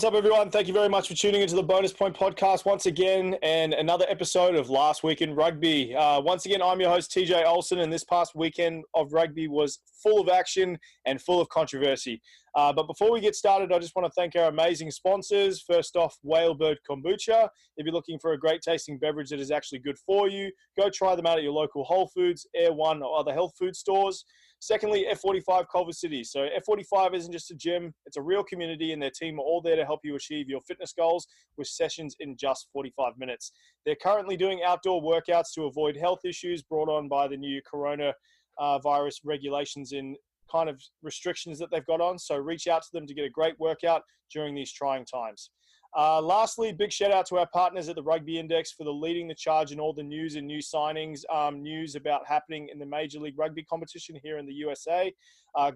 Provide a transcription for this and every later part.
What's up, everyone? Thank you very much for tuning into the Bonus Point podcast once again, and another episode of Last Week in Rugby. Once again, I'm your host, TJ Olsen, and this past weekend of rugby was full of action and full of controversy. But before we get started, I just want to thank our amazing sponsors. First off, Whalebird Kombucha. If you're looking for a great tasting beverage that is actually good for you, go try them out at your local Whole Foods, Air One, or other health food stores. Secondly, F45 Culver City. So F45 isn't just a gym, it's a real community, and their team are all there to help you achieve your fitness goals with sessions in just 45 minutes. They're currently doing outdoor workouts to avoid health issues brought on by the new coronavirus regulations in kind of restrictions that they've got on. So reach out to them to get a great workout during these trying times. Lastly, big shout out to our partners at the Rugby Index for leading the charge in all the news and new signings, news about happening in the Major League Rugby competition here in the USA.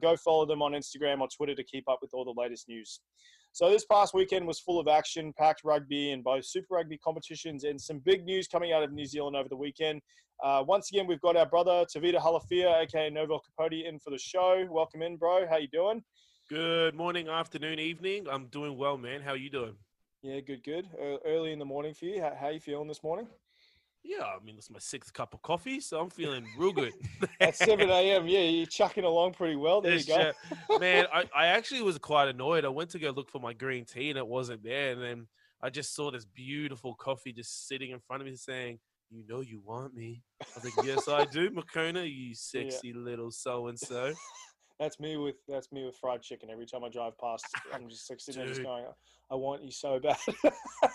Go follow them on Instagram or Twitter to keep up with all the latest news. So this past weekend was full of action, packed rugby in both Super Rugby competitions and some big news coming out of New Zealand over the weekend. Once again, we've got our brother, Tavita Halafia, aka Knovell Capote, in for the show. Welcome in, bro. How you doing? Good morning, afternoon, evening. I'm doing well, man. How are you doing? Yeah, good. Early in the morning for you. How you feeling this morning? Yeah, I mean, it's my sixth cup of coffee, so I'm feeling real good. At 7 a.m., yeah, you're chucking along pretty well. There you go. Man, I actually was quite annoyed. I went to go look for my green tea, and it wasn't there. And then I just saw this beautiful coffee just sitting in front of me saying, "You know you want me." I was like, "Yes, I do, Makona, you sexy little so-and-so." That's me with fried chicken. Every time I drive past, I'm just like sitting there just going, I want you so bad.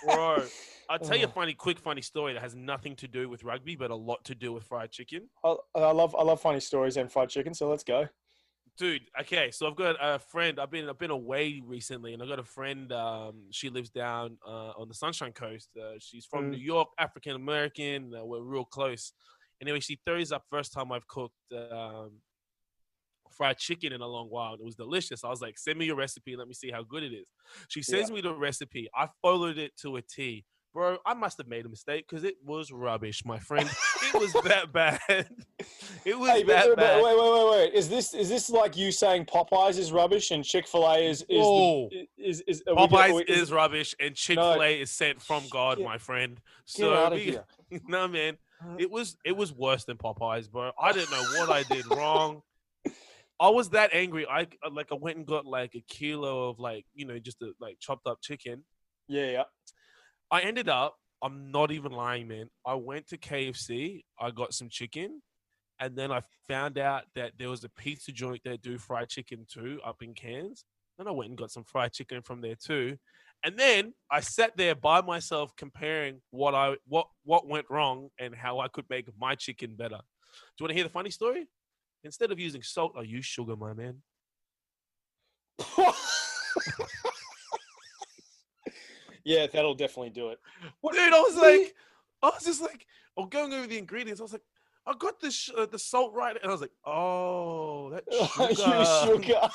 Bro, I'll tell you a quick funny story that has nothing to do with rugby, but a lot to do with fried chicken. I love funny stories and fried chicken, so let's go. Dude, okay, so I've got a friend. I've been away recently, and I've got a friend. She lives down on the Sunshine Coast. She's from New York, African American. We're real close. Anyway, she throws up first time I've cooked fried chicken in a long while. It was delicious. I was like, send me your recipe. Let me see how good it is. She sends me the recipe. I followed it to a T. Bro, I must have made a mistake because it was rubbish, my friend. It was that bad. It was bad. Wait. Is this like you saying Popeyes is rubbish and Chick-fil-A is Popeyes is rubbish and Chick-fil-A is sent from God, my friend. So get out of here. No, man. It was worse than Popeyes, bro. I didn't know what I did wrong. I was that angry. I went and got like a kilo of just a chopped up chicken. Yeah. I ended up, I'm not even lying, man. I went to KFC. I got some chicken, and then I found out that there was a pizza joint that do fried chicken too up in Cairns. Then I went and got some fried chicken from there too. And then I sat there by myself comparing what went wrong and how I could make my chicken better. Do you want to hear the funny story? Instead of using salt, I use sugar, my man. Yeah, that'll definitely do it. Dude, I was just like, I'm going over the ingredients. I was like, I got the salt right. And I was like, oh, that's sugar.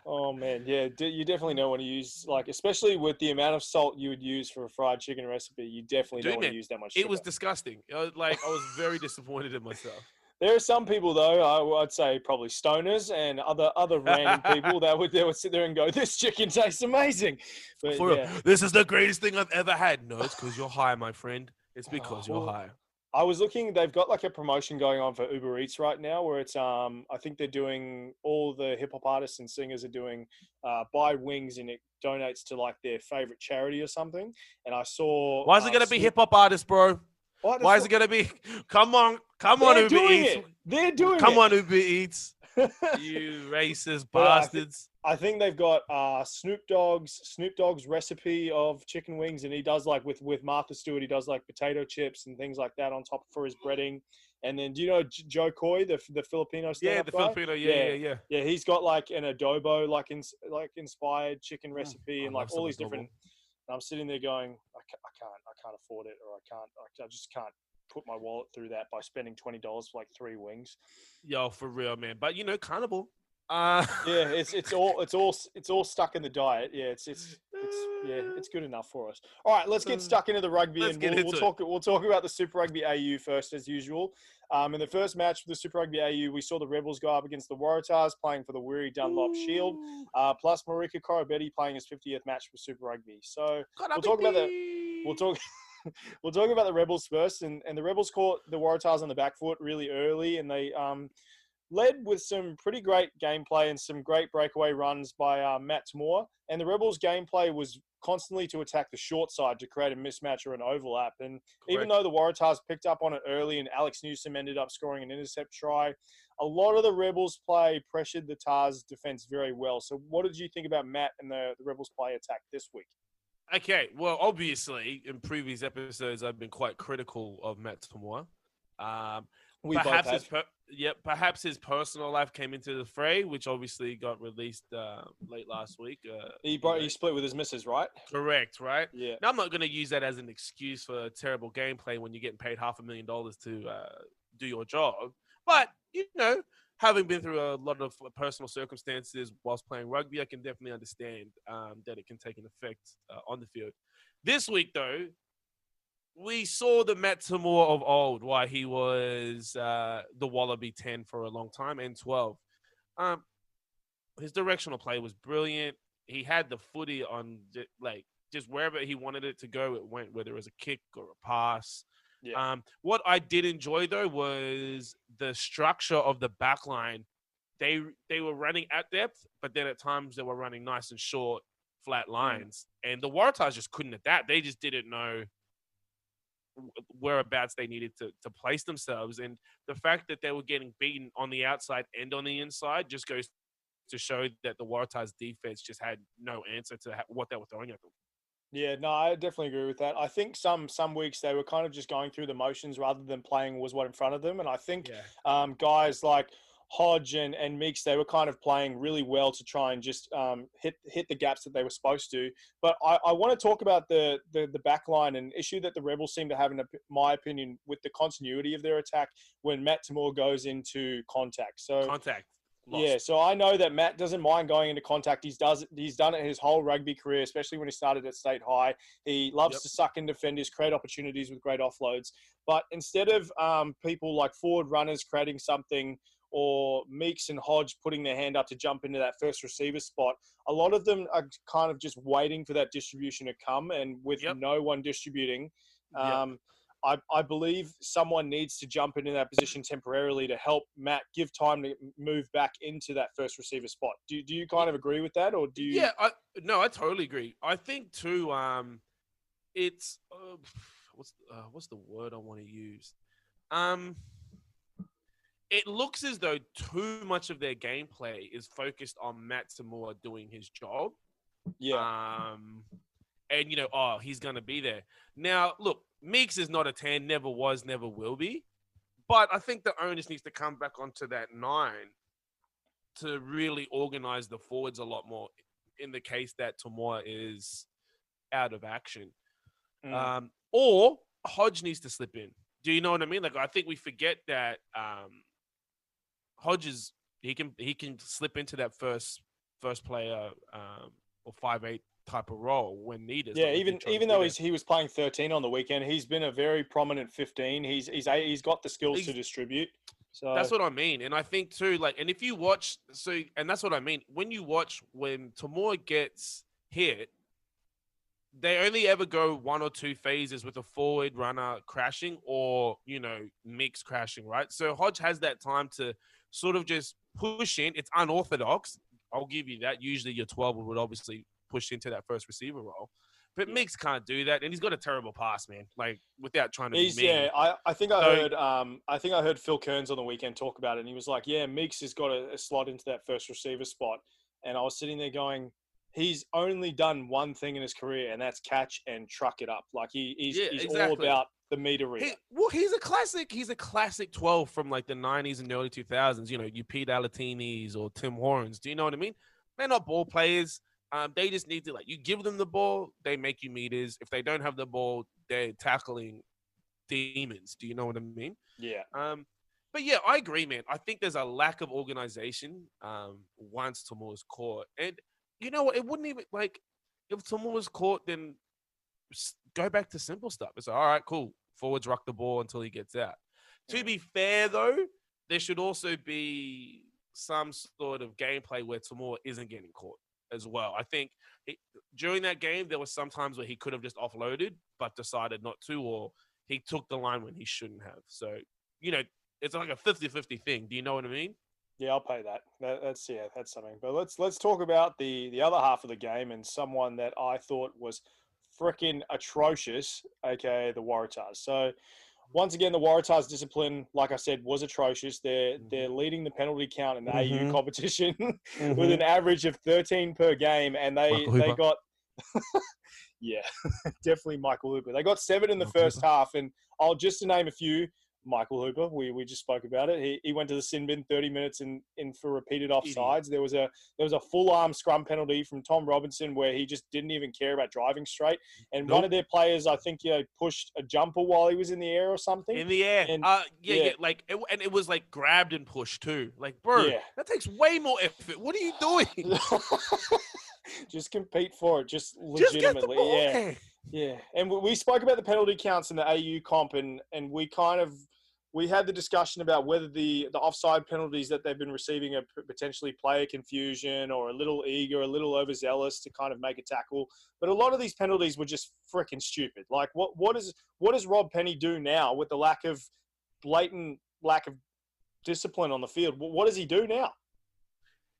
Oh, man. Yeah, you definitely don't want to use, especially with the amount of salt you would use for a fried chicken recipe, you definitely don't want to use that much sugar. It was disgusting. I was very disappointed in myself. There are some people, though, I'd say probably stoners and other random people that would sit there and go, this chicken tastes amazing. But, this is the greatest thing I've ever had. No, it's because you're high, my friend. It's because you're high. I was looking, they've got a promotion going on for Uber Eats right now where it's, I think they're doing, all the hip hop artists and singers are doing buy wings and it donates to their favorite charity or something. And I saw. Why is it going to be hip hop artists, bro? Why is it going to be? Come on, Uber Eats. They're doing it. Come on, Uber Eats. You racist bastards. I think they've got Snoop Dogg's recipe of chicken wings, and he does with Martha Stewart, he does potato chips and things like that on top for his breading. And then do you know Joe Coy, the Filipino stand-up guy? Filipino, yeah. Yeah, he's got an adobo inspired chicken recipe and all these different. And I'm sitting there going, I can't afford it, or I just can't put my wallet through that by spending $20 for 3 wings. Yo, for real, man. But carnival. Yeah, it's all stuck in the diet. Yeah, it's it's good enough for us. All right, let's get stuck into the rugby, Let's and get we'll into talk. We'll talk about the Super Rugby AU first, as usual. In the first match for the Super Rugby AU, we saw the Rebels go up against the Waratahs, playing for the Weary Dunlop Shield, plus Marika Korobetti playing his 50th match for Super Rugby. So we'll talk about the we'll talk. We'll talk about the Rebels first, and the Rebels caught the Waratahs on the back foot really early, and they led with some pretty great gameplay and some great breakaway runs by Matt Moore. And the Rebels' gameplay was constantly to attack the short side to create a mismatch or an overlap. And even though the Waratahs picked up on it early and Alex Newsom ended up scoring an intercept try, a lot of the Rebels' play pressured the Tars' defense very well. So what did you think about Matt and the Rebels' play attack this week? Okay, well, obviously, in previous episodes, I've been quite critical of Matt Tomoa. We both have. Perhaps his personal life came into the fray, which obviously got released late last week. He split with his missus, right? Correct, right? Yeah. Now, I'm not going to use that as an excuse for terrible gameplay when you're getting paid $500,000 to do your job. But, having been through a lot of personal circumstances whilst playing rugby, I can definitely understand that it can take an effect on the field. This week, though, we saw the Matt Tamor of old, why he was the Wallaby 10 for a long time and 12. His directional play was brilliant. He had the footy on, just wherever he wanted it to go, it went, whether it was a kick or a pass. Yeah. What I did enjoy, though, was the structure of the back line. They were running at depth, but then at times they were running nice and short, flat lines. And the Waratahs just couldn't adapt. They just didn't know whereabouts they needed to place themselves. And the fact that they were getting beaten on the outside and on the inside just goes to show that the Waratahs defense just had no answer to what they were throwing at them. Yeah, no, I definitely agree with that. I think some weeks they were kind of just going through the motions rather than playing was what in front of them. And I think guys like Hodge and Meeks, they were kind of playing really well to try and just hit the gaps that they were supposed to. But I want to talk about the back line, and issue that the Rebels seem to have, in my opinion, with the continuity of their attack when Matt Tamor goes into contact. Contact. Lost. Yeah, so I know that Matt doesn't mind going into contact. He's done it his whole rugby career, especially when he started at State High. He loves to suck in defenders, create opportunities with great offloads. But instead of people like forward runners creating something, or Meeks and Hodge putting their hand up to jump into that first receiver spot, a lot of them are kind of just waiting for that distribution to come, and with no one distributing, I believe someone needs to jump into that position temporarily to help Matt give time to move back into that first receiver spot. Do you kind of agree with that, or do you? Yeah, I totally agree. I think too, it's what's the word I want to use? It looks as though too much of their gameplay is focused on Matt Tamor doing his job. Yeah. And he's gonna be there. Now, look, Meeks is not a 10, never was, never will be. But I think the onus needs to come back onto that 9 to really organize the forwards a lot more in the case that Tamor is out of action. Or Hodge needs to slip in. Do you know what I mean? Like, I think we forget that Hodge he can slip into that first player or 5'8" type of role when needed. Yeah, even though he was playing 13 on the weekend, he's been a very prominent 15. He's got the skills to distribute. So that's what I mean. And I think too, and if you watch, and that's what I mean. When you watch, when Tamor gets hit, they only ever go 1 or 2 phases with a forward runner crashing or, mix crashing, right? So Hodge has that time to sort of just push in. It's unorthodox. I'll give you that. Usually your 12 would obviously push into that first receiver role. But Mix can't do that, and he's got a terrible pass, man. Like, without trying to be mean. Yeah, I think I heard Phil Kearns on the weekend talk about it, and he was like, "Yeah, Mix has got a slot into that first receiver spot." And I was sitting there going, he's only done one thing in his career, and that's catch and truck it up. Like he's all about the meter reader. He's a classic 12 from like the 90s and early 2000s. You Pete Alatinis or Tim Horns. Do you know what I mean? They're not ball players. They just need to, you give them the ball, they make you meters. If they don't have the ball, they're tackling demons. Do you know what I mean? Yeah. But yeah, I agree, man. I think there's a lack of organization once Tamor's caught. And you know what? It wouldn't even, if someone was caught, then go back to simple stuff. It's like, all right, cool. Forwards ruck the ball until he gets out. To be fair, though, there should also be some sort of gameplay where Tamor isn't getting caught as well. I think during that game, there was some times where he could have just offloaded, but decided not to, or he took the line when he shouldn't have. So, it's like a 50-50 thing. Do you know what I mean? Yeah, I'll pay that. That's something. But let's talk about the other half of the game and someone that I thought was freaking atrocious, aka the Waratahs. So once again, the Waratahs' discipline, like I said, was atrocious. They're leading the penalty count in the AU competition with an average of 13 per game, and they got yeah, definitely Michael Hooper. They got 7 in the first half, and just to name a few. Michael Hooper, we just spoke about it. He went to the sin bin 30 minutes in for repeated offsides. There was a full arm scrum penalty from Tom Robinson where he just didn't even care about driving straight. And one of their players, I think, pushed a jumper while he was in the air or something. In the air, and, and it was like grabbed and pushed too. Like, bro, that takes way more effort. What are you doing? Just compete for it, just legitimately. Just get the ball. Yeah, and we spoke about the penalty counts in the AU comp, and we had the discussion about whether the offside penalties that they've been receiving are potentially player confusion or a little eager, a little overzealous to kind of make a tackle. But a lot of these penalties were just freaking stupid. Like, what does Rob Penny do now with the blatant lack of discipline on the field? What does he do now?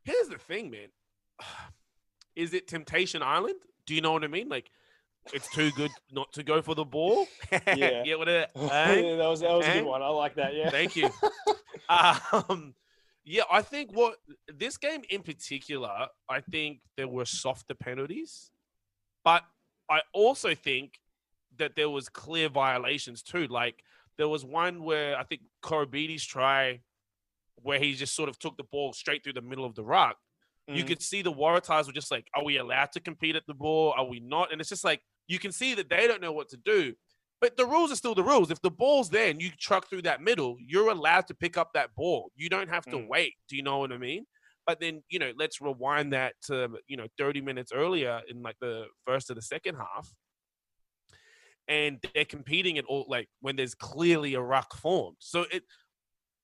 Here's the thing, man. Is it Temptation Island? Do you know what I mean? Like, it's too good not to go for the ball. Yeah. Yeah, what that was a good one. I like that. Yeah. Thank you. Yeah, I think this game in particular, I think there were softer penalties, but I also think that there was clear violations too. Like, there was one where I think Korobiti's try where he just sort of took the ball straight through the middle of the ruck. You could see the Waratahs were just like, are we allowed to compete at the ball? Are we not? And it's just like, you can see that they don't know what to do. But the rules are still the rules. If the ball's there and you truck through that middle, you're allowed to pick up that ball. You don't have to wait. Do you know what I mean? But then, let's rewind that to, 30 minutes earlier in like the first or the second half. And they're competing at all, like when there's clearly a ruck formed. So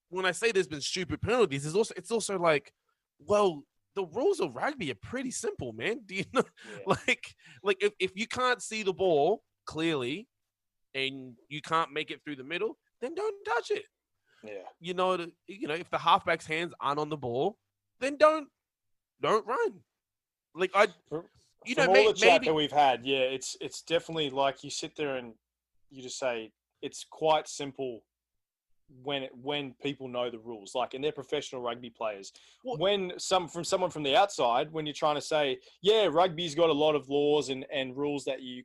when I say there's been stupid penalties, it's also like, well, the rules of rugby are pretty simple, man. Do you know? Yeah. Like if you can't see the ball clearly and you can't make it through the middle, then don't touch it. Yeah. If the halfback's hands aren't on the ball, then don't run. Like from all the chat that we've had, it's definitely like you sit there and you just say it's quite simple. When people know the rules, like, and they're professional rugby players. When someone from the outside, when you're trying to say, rugby's got a lot of laws and rules that you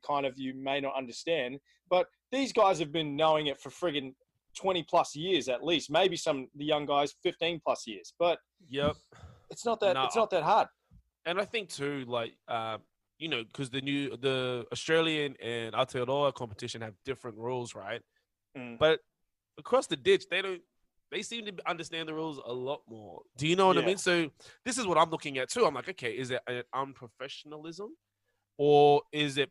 may not understand, but these guys have been knowing it for friggin' 20 plus years at least. Maybe the young guys 15 plus years, but it's not that it's not that hard. And I think too, like, because the Australian and Aotearoa competition have different rules, right? But across the ditch, they seem to understand the rules a lot more. Do you know what I mean? So this is what I'm looking at too. I'm like, okay, is it an unprofessionalism or is it,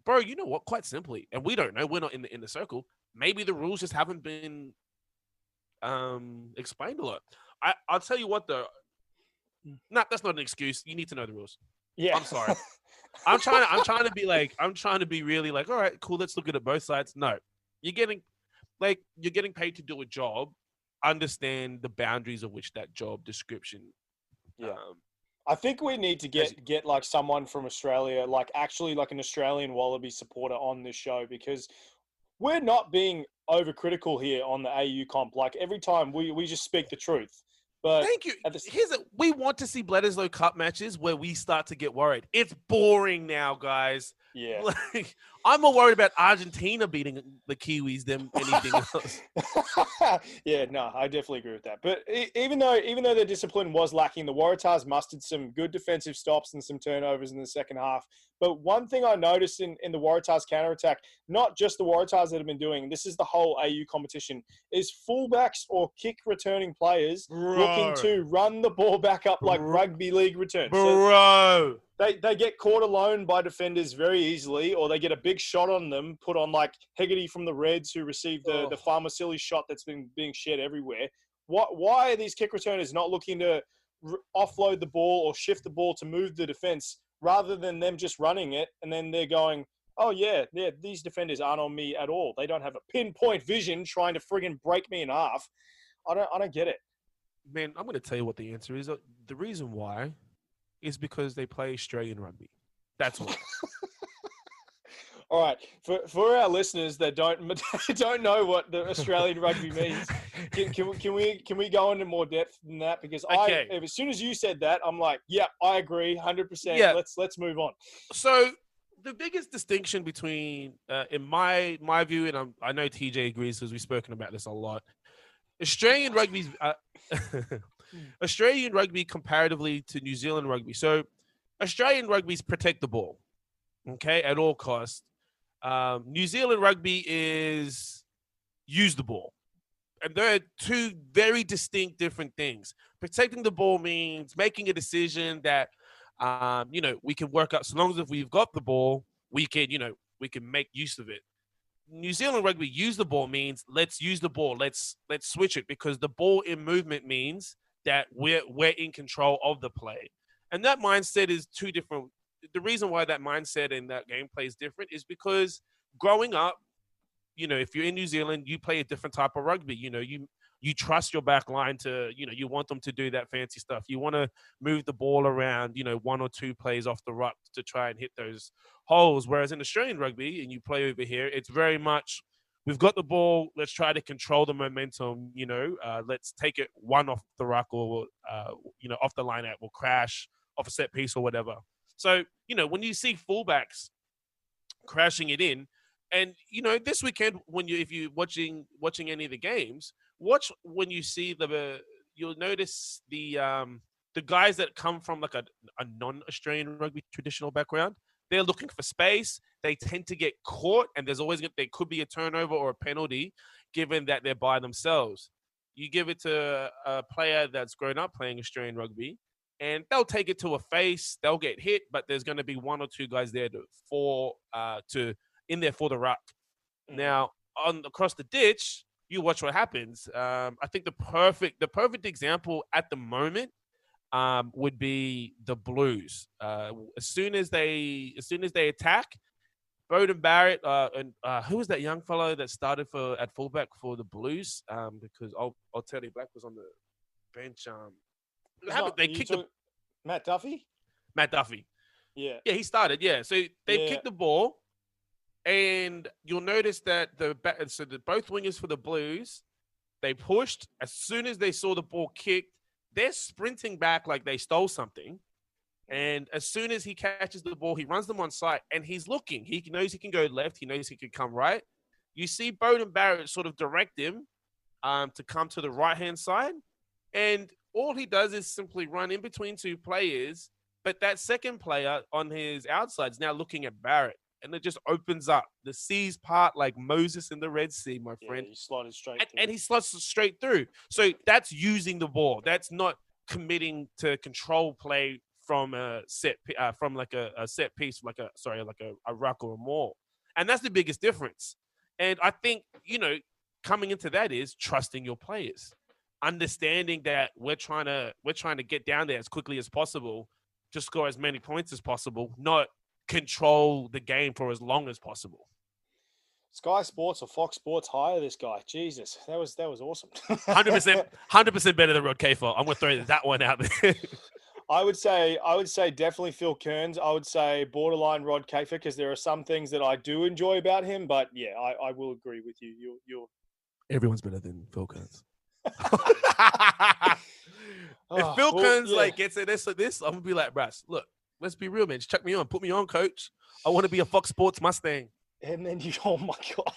bro, you know what? Quite simply, and we don't know. We're not in the circle. Maybe the rules just haven't been explained a lot. I'll tell you what though. No, that's not an excuse. You need to know the rules. Yeah. I'm sorry. I'm trying to be really like, all right, cool. Let's look at it both sides. No, you're getting paid to do a job. Understand the boundaries of which that job description. Yeah. I think we need to get like someone from Australia, like actually like an Australian Wallaby supporter on this show, because we're not being overcritical here on the AU comp. Like every time we just speak the truth. But thank you. We want to see Bledisloe Cup matches where we start to get worried. It's boring now, guys. Yeah. Like, I'm more worried about Argentina beating the Kiwis than anything else. Yeah, no, I definitely agree with that. But even though their discipline was lacking, the Waratahs mustered some good defensive stops and some turnovers in the second half. But one thing I noticed in the Waratahs counterattack, not just the Waratahs that have been doing, this is the whole AU competition, is fullbacks or kick returning players looking to run the ball back up like rugby league returns. Bro. they get caught alone by defenders very easily, or they get a big shot on them, put on like Hegarty from the Reds, who received the Farmer-Silly shot that's been being shared everywhere. Why are these kick returners not looking to offload the ball or shift the ball to move the defense rather than them just running it, and then they're going, oh yeah, these defenders aren't on me at all. They don't have a pinpoint vision trying to friggin' break me in half. I don't get it. Man, I'm going to tell you what the answer is. The reason why is because they play Australian rugby. That's why. All right, for our listeners that don't know what the Australian rugby means, can we go into more depth than that? Because as soon as you said that, I'm like, yeah, I agree, 100%. Yeah. Let's move on. So the biggest distinction between, in my view, and I know TJ agrees because we've spoken about this a lot, Australian rugby's Australian rugby comparatively to New Zealand rugby. So Australian rugby's protect the ball, okay, at all costs. New Zealand rugby is use the ball. And they're two very distinct different things. Protecting the ball means making a decision that, we can work out. So long as if we've got the ball, we can make use of it. New Zealand rugby use the ball means let's use the ball. Let's switch it, because the ball in movement means that we're in control of the play. And that mindset is two different. The reason why that mindset and that gameplay is different is because growing up, if you're in New Zealand, you play a different type of rugby. You trust your back line to, you want them to do that fancy stuff. You want to move the ball around, one or two plays off the ruck to try and hit those holes. Whereas in Australian rugby, and you play over here, it's very much, we've got the ball, let's try to control the momentum, let's take it one off the ruck or, off the line out, we'll crash off a set piece or whatever. So, when you see fullbacks crashing it in, and, this weekend, if you're watching any of the games, watch when you see you'll notice the guys that come from like a non-Australian rugby traditional background, they're looking for space. They tend to get caught, and there could be a turnover or a penalty given that they're by themselves. You give it to a player that's grown up playing Australian rugby, and they'll take it to a face, they'll get hit, but there's going to be one or two guys there in there for the ruck. Now, across the ditch, you watch what happens. I think the perfect example at the moment would be the Blues. As soon as they attack, Beauden Barrett and who was that young fellow that started at fullback for the Blues? Because I'll tell you, Black was on the bench. Matt Duffy. Matt Duffy. Yeah, he started. Yeah, so they kicked the ball. And you'll notice that both wingers for the Blues, they pushed. As soon as they saw the ball kicked, they're sprinting back like they stole something. And as soon as he catches the ball, he runs them on sight, and he's looking. He knows he can go left. He knows he can come right. You see Beauden Barrett sort of direct him to come to the right-hand side. And all he does is simply run in between two players. But that second player on his outside is now looking at Barrett. And it just opens up. The seas part like Moses in the Red Sea, my friend. He slotted straight through. And he slots straight through. So that's using the ball. That's not committing to control play from a set piece, like a ruck or a maul. And that's the biggest difference. And I think, coming into that is trusting your players, understanding that we're trying to get down there as quickly as possible, to score as many points as possible, not control the game for as long as possible. Sky Sports or Fox Sports hire this guy. Jesus, that was awesome. 100% better than Rod Kafer. I'm gonna throw that one out there. I would say definitely Phil Kearns. I would say borderline Rod Kafer, because there are some things that I do enjoy about him. But yeah, I will agree with you. You're everyone's better than Phil Kearns. If Phil Kearns gets it this, I'm gonna be like, Brass, look. Let's be real, man. Just chuck me on. Put me on, coach. I want to be a Fox Sports Mustang. And then oh my God.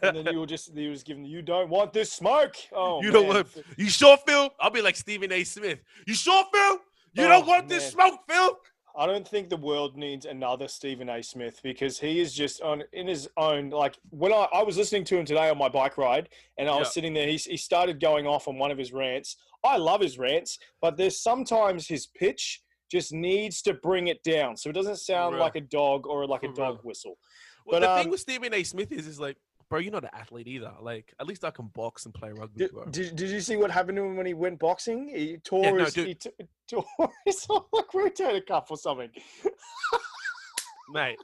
And then he was giving, you don't want this smoke. Oh, you don't want, you sure, Phil? I'll be like Stephen A. Smith. You sure, Phil? You don't want this smoke, Phil? I don't think the world needs another Stephen A. Smith, because he is just in his own, like when I was listening to him today on my bike ride, and I was sitting there, he started going off on one of his rants. I love his rants, but there's sometimes his pitch just needs to bring it down so it doesn't sound like a dog or like a dog whistle. Well, But the thing with Stephen A. Smith is like, bro, you're not an athlete either. Like, at least I can box and play rugby, bro. Did you see what happened to him when he went boxing? He tore his like rotator cuff or something. Mate.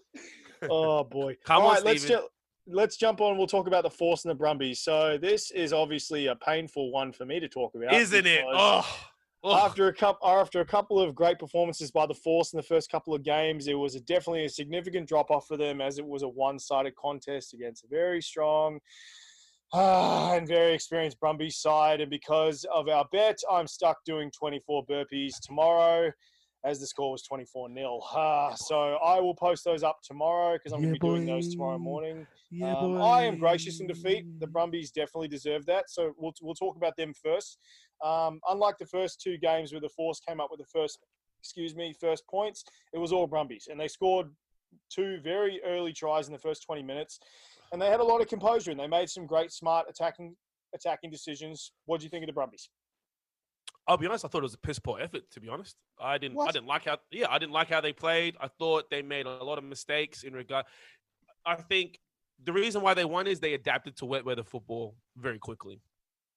Oh boy. Come on, let's jump on. We'll talk about the Force and the Brumbies. So this is obviously a painful one for me to talk about. Isn't it? After a couple of great performances by the Force in the first couple of games, it was definitely a significant drop-off for them as it was a one-sided contest against a very strong and very experienced Brumbies side. And because of our bet, I'm stuck doing 24 burpees tomorrow as the score was 24-0. So I will post those up tomorrow because I'm going to be doing those tomorrow morning. I am gracious in defeat. The Brumbies definitely deserve that. So we'll talk about them first. Unlike the first two games where the Force came up with the first points, it was all Brumbies. And they scored two very early tries in the first 20 minutes. And they had a lot of composure and they made some great, smart attacking decisions. What do you think of the Brumbies? I'll be honest, I thought it was a piss poor effort, to be honest. I didn't like how they played. I thought they made a lot of mistakes in regard. I think the reason why they won is they adapted to wet weather football very quickly.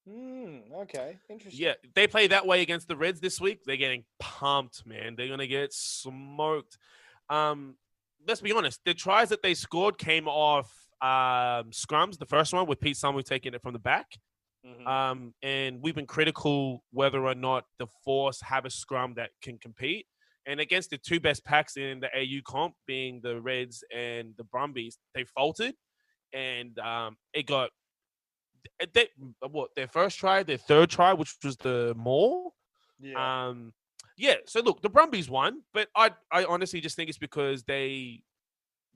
Okay. Interesting. Yeah, they play that way against the Reds this week. They're getting pumped, man. They're going to get smoked. Let's be honest. The tries that they scored came off scrums. The first one with Pete Samu taking it from the back. Mm-hmm. And we've been critical whether or not the Force have a scrum that can compete. And against the two best packs in the AU comp, being the Reds and the Brumbies, they faltered. And it got their first try, their third try, which was the Maul. Yeah. So look, the Brumbies won, but I honestly just think it's because they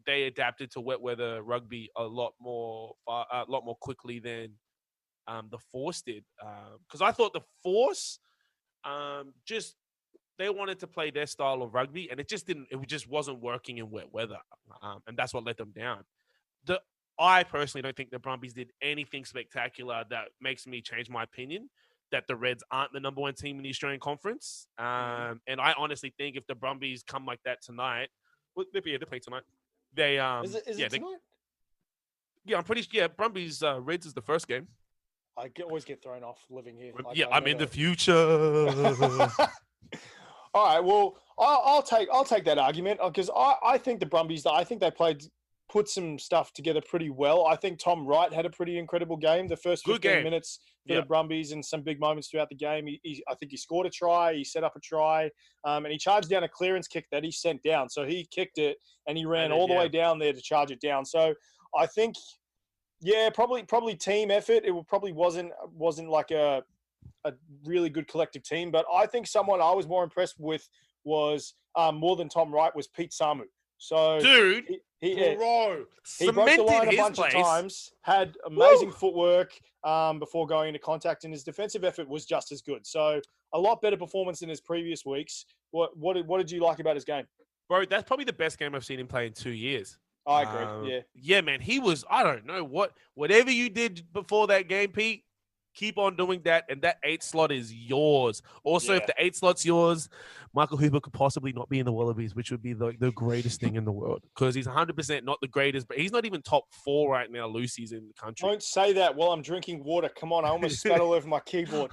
adapted to wet weather rugby a lot more quickly than the Force did. Because I thought the Force they wanted to play their style of rugby, and it just wasn't working in wet weather, and that's what let them down. I personally don't think the Brumbies did anything spectacular that makes me change my opinion that the Reds aren't the number one team in the Australian Conference. And I honestly think if the Brumbies come like that tonight, they play tonight. They Is it tonight? I'm pretty sure. Yeah, Brumbies Reds is the first game. I always get thrown off living here. I'm in the future. All right. Well, I'll take that argument because I think the Brumbies. I think they put some stuff together pretty well. I think Tom Wright had a pretty incredible game. The first 15 minutes for the Brumbies and some big moments throughout the game. I think he scored a try. He set up a try, and he charged down a clearance kick that he sent down. So he kicked it and he ran all the way down there to charge it down. So I think, probably team effort. It probably wasn't like a really good collective team. But I think someone I was more impressed with was more than Tom Wright was Pete Samu. So dude, he broke the line a bunch of times, had amazing footwork before going into contact, and his defensive effort was just as good. So a lot better performance than his previous weeks. What did you like about his game? Bro, that's probably the best game I've seen him play in 2 years. I agree. Yeah, man. He was, I don't know whatever you did before that game, Pete, keep on doing that. And that 8 slot is yours. Also, if the 8 slot's yours, Michael Hooper could possibly not be in the Wallabies, which would be the greatest thing in the world. Because he's 100% not the greatest, but he's not even top 4 right now, Lucy's in the country. Don't say that while I'm drinking water. Come on, I almost spat all over my keyboard.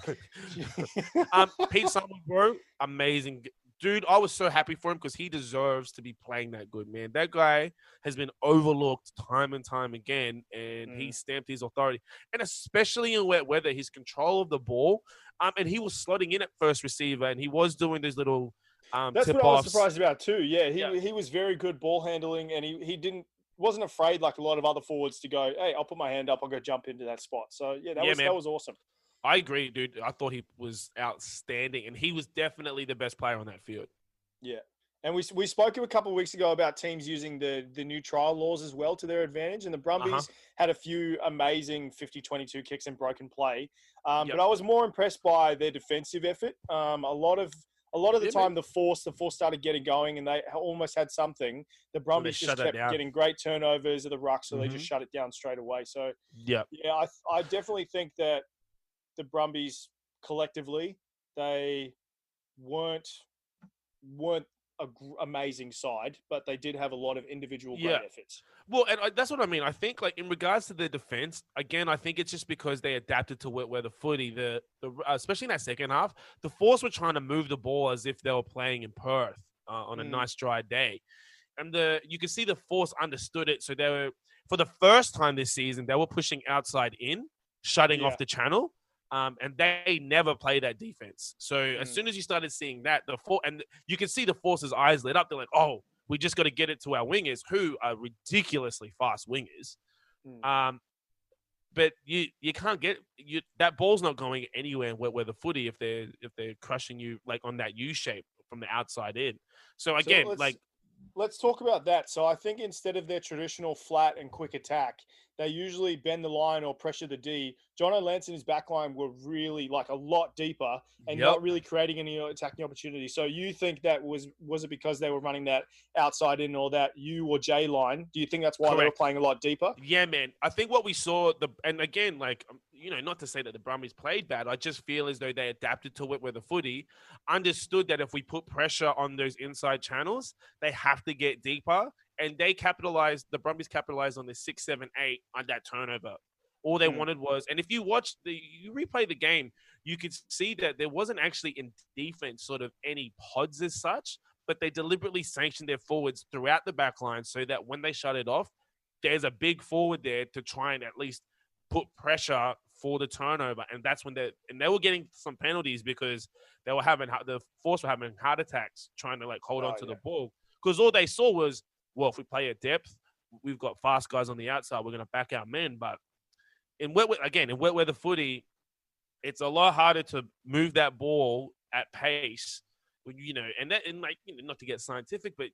Pete Simon, bro, amazing. Dude, I was so happy for him because he deserves to be playing that good, man. That guy has been overlooked time and time again, and he stamped his authority. And especially in wet weather, his control of the ball, and he was slotting in at first receiver, and he was doing these little that's what I was surprised about too. He was very good ball handling, and he wasn't afraid like a lot of other forwards to go, hey, I'll put my hand up, I'll go jump into that spot. So, that was awesome. I agree, dude. I thought he was outstanding, and he was definitely the best player on that field. Yeah. And we spoke a couple of weeks ago about teams using the new trial laws as well to their advantage, and the Brumbies had a few amazing 50-22 kicks and broken play. But I was more impressed by their defensive effort. A lot of the time, the Force started getting going, and they almost had something. The Brumbies just kept getting great turnovers of the ruck, so they just shut it down straight away. So, I definitely think that the Brumbies collectively, they weren't weren't amazing side, but they did have a lot of individual Yeah. great efforts. Well, and that's what I mean. I think, like, in regards to their defense, again, I think it's just because they adapted to where the footy, especially in that second half, the Force were trying to move the ball as if they were playing in Perth on a nice dry day. And you can see the Force understood it. So they were, for the first time this season, they were pushing outside in, shutting off the channel. And they never play that defense. So as soon as you started seeing that, and you can see the Force's eyes lit up. They're like, oh, we just got to get it to our wingers, who are ridiculously fast wingers. But you can't get that ball's not going anywhere where the footy if they're crushing you like on that U shape from the outside in. So again, let's talk about that. So I think instead of their traditional flat and quick attack, they usually bend the line or pressure the D. Jono Lance and his back line were really like a lot deeper and not really creating any attacking opportunity. So you think that was it because they were running that outside in or that U or J line? Do you think that's why they were playing a lot deeper? Yeah, man. I think what we saw, and again, like, not to say that the Brumbies played bad. I just feel as though they adapted to it with the footy, understood that if we put pressure on those inside channels, they have to get deeper. And the Brumbies capitalized on the 6, 7, 8 on that turnover. All they wanted was, and if you replay the game, you could see that there wasn't actually in defense sort of any pods as such, but they deliberately sanctioned their forwards throughout the back line so that when they shut it off, there's a big forward there to try and at least put pressure for the turnover. And that's when they were getting some penalties because the Force were having heart attacks trying to like hold on to the ball. Because all they saw was, well, if we play at depth, we've got fast guys on the outside, we're going to back our men. But in wet weather footy, it's a lot harder to move that ball at pace. Not to get scientific, but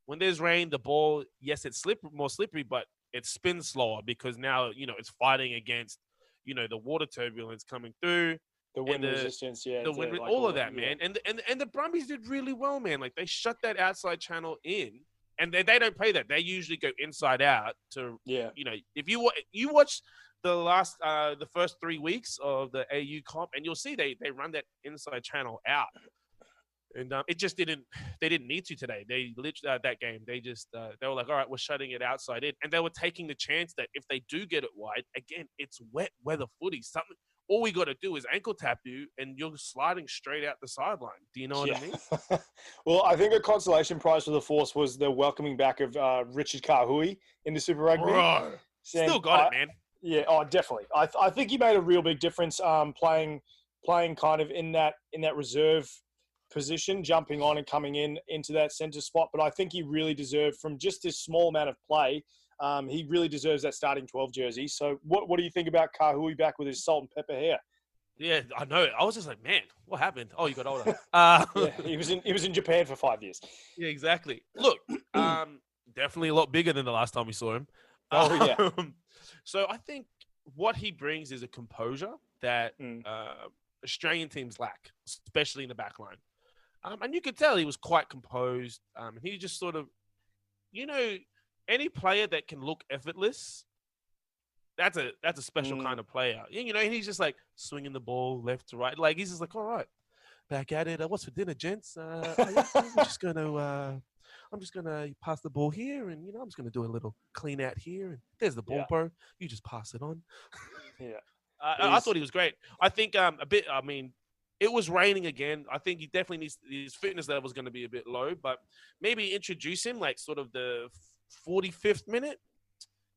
when there's rain, the ball, yes, it's more slippery, but it spins slower because now, it's fighting against, the water turbulence coming through. The wind resistance, the wind, all of that, man. And the Brumbies did really well, man. Like they shut that outside channel in. And they don't play that. They usually go inside out to, if you watch the first 3 weeks of the AU comp, and you'll see they run that inside channel out. And they didn't need to today. They literally, that game, they were like, all right, we're shutting it outside in. And they were taking the chance that if they do get it wide, again, it's wet weather footy. All we got to do is ankle tap you, and you're sliding straight out the sideline. Do you know what I mean? Well, I think a consolation prize for the Force was the welcoming back of Richard Kahui into Super Rugby. Bro, still got it, man. Yeah, definitely. I think he made a real big difference playing kind of in that reserve position, jumping on and coming into that centre spot. But I think he really deserved, from just this small amount of play, he really deserves that starting 12 jersey. So what do you think about Kahui back with his salt and pepper hair? Yeah, I know. I was just like, man, what happened? Oh, you got older. He was in Japan for 5 years. Yeah, exactly. Look, definitely a lot bigger than the last time we saw him. Oh, yeah. So I think what he brings is a composure that Australian teams lack, especially in the back line. And you could tell he was quite composed. He just sort of, any player that can look effortless, that's a special kind of player. He's just like swinging the ball left to right. Like he's just like, all right, back at it. What's for dinner, gents? I'm just gonna pass the ball here, and I'm just gonna do a little clean out here. And there's the ball, bro. You just pass it on. Yeah, I thought he was great. I think it was raining again. I think he definitely needs, his fitness level is going to be a bit low, but maybe introduce him like sort of the 45th minute,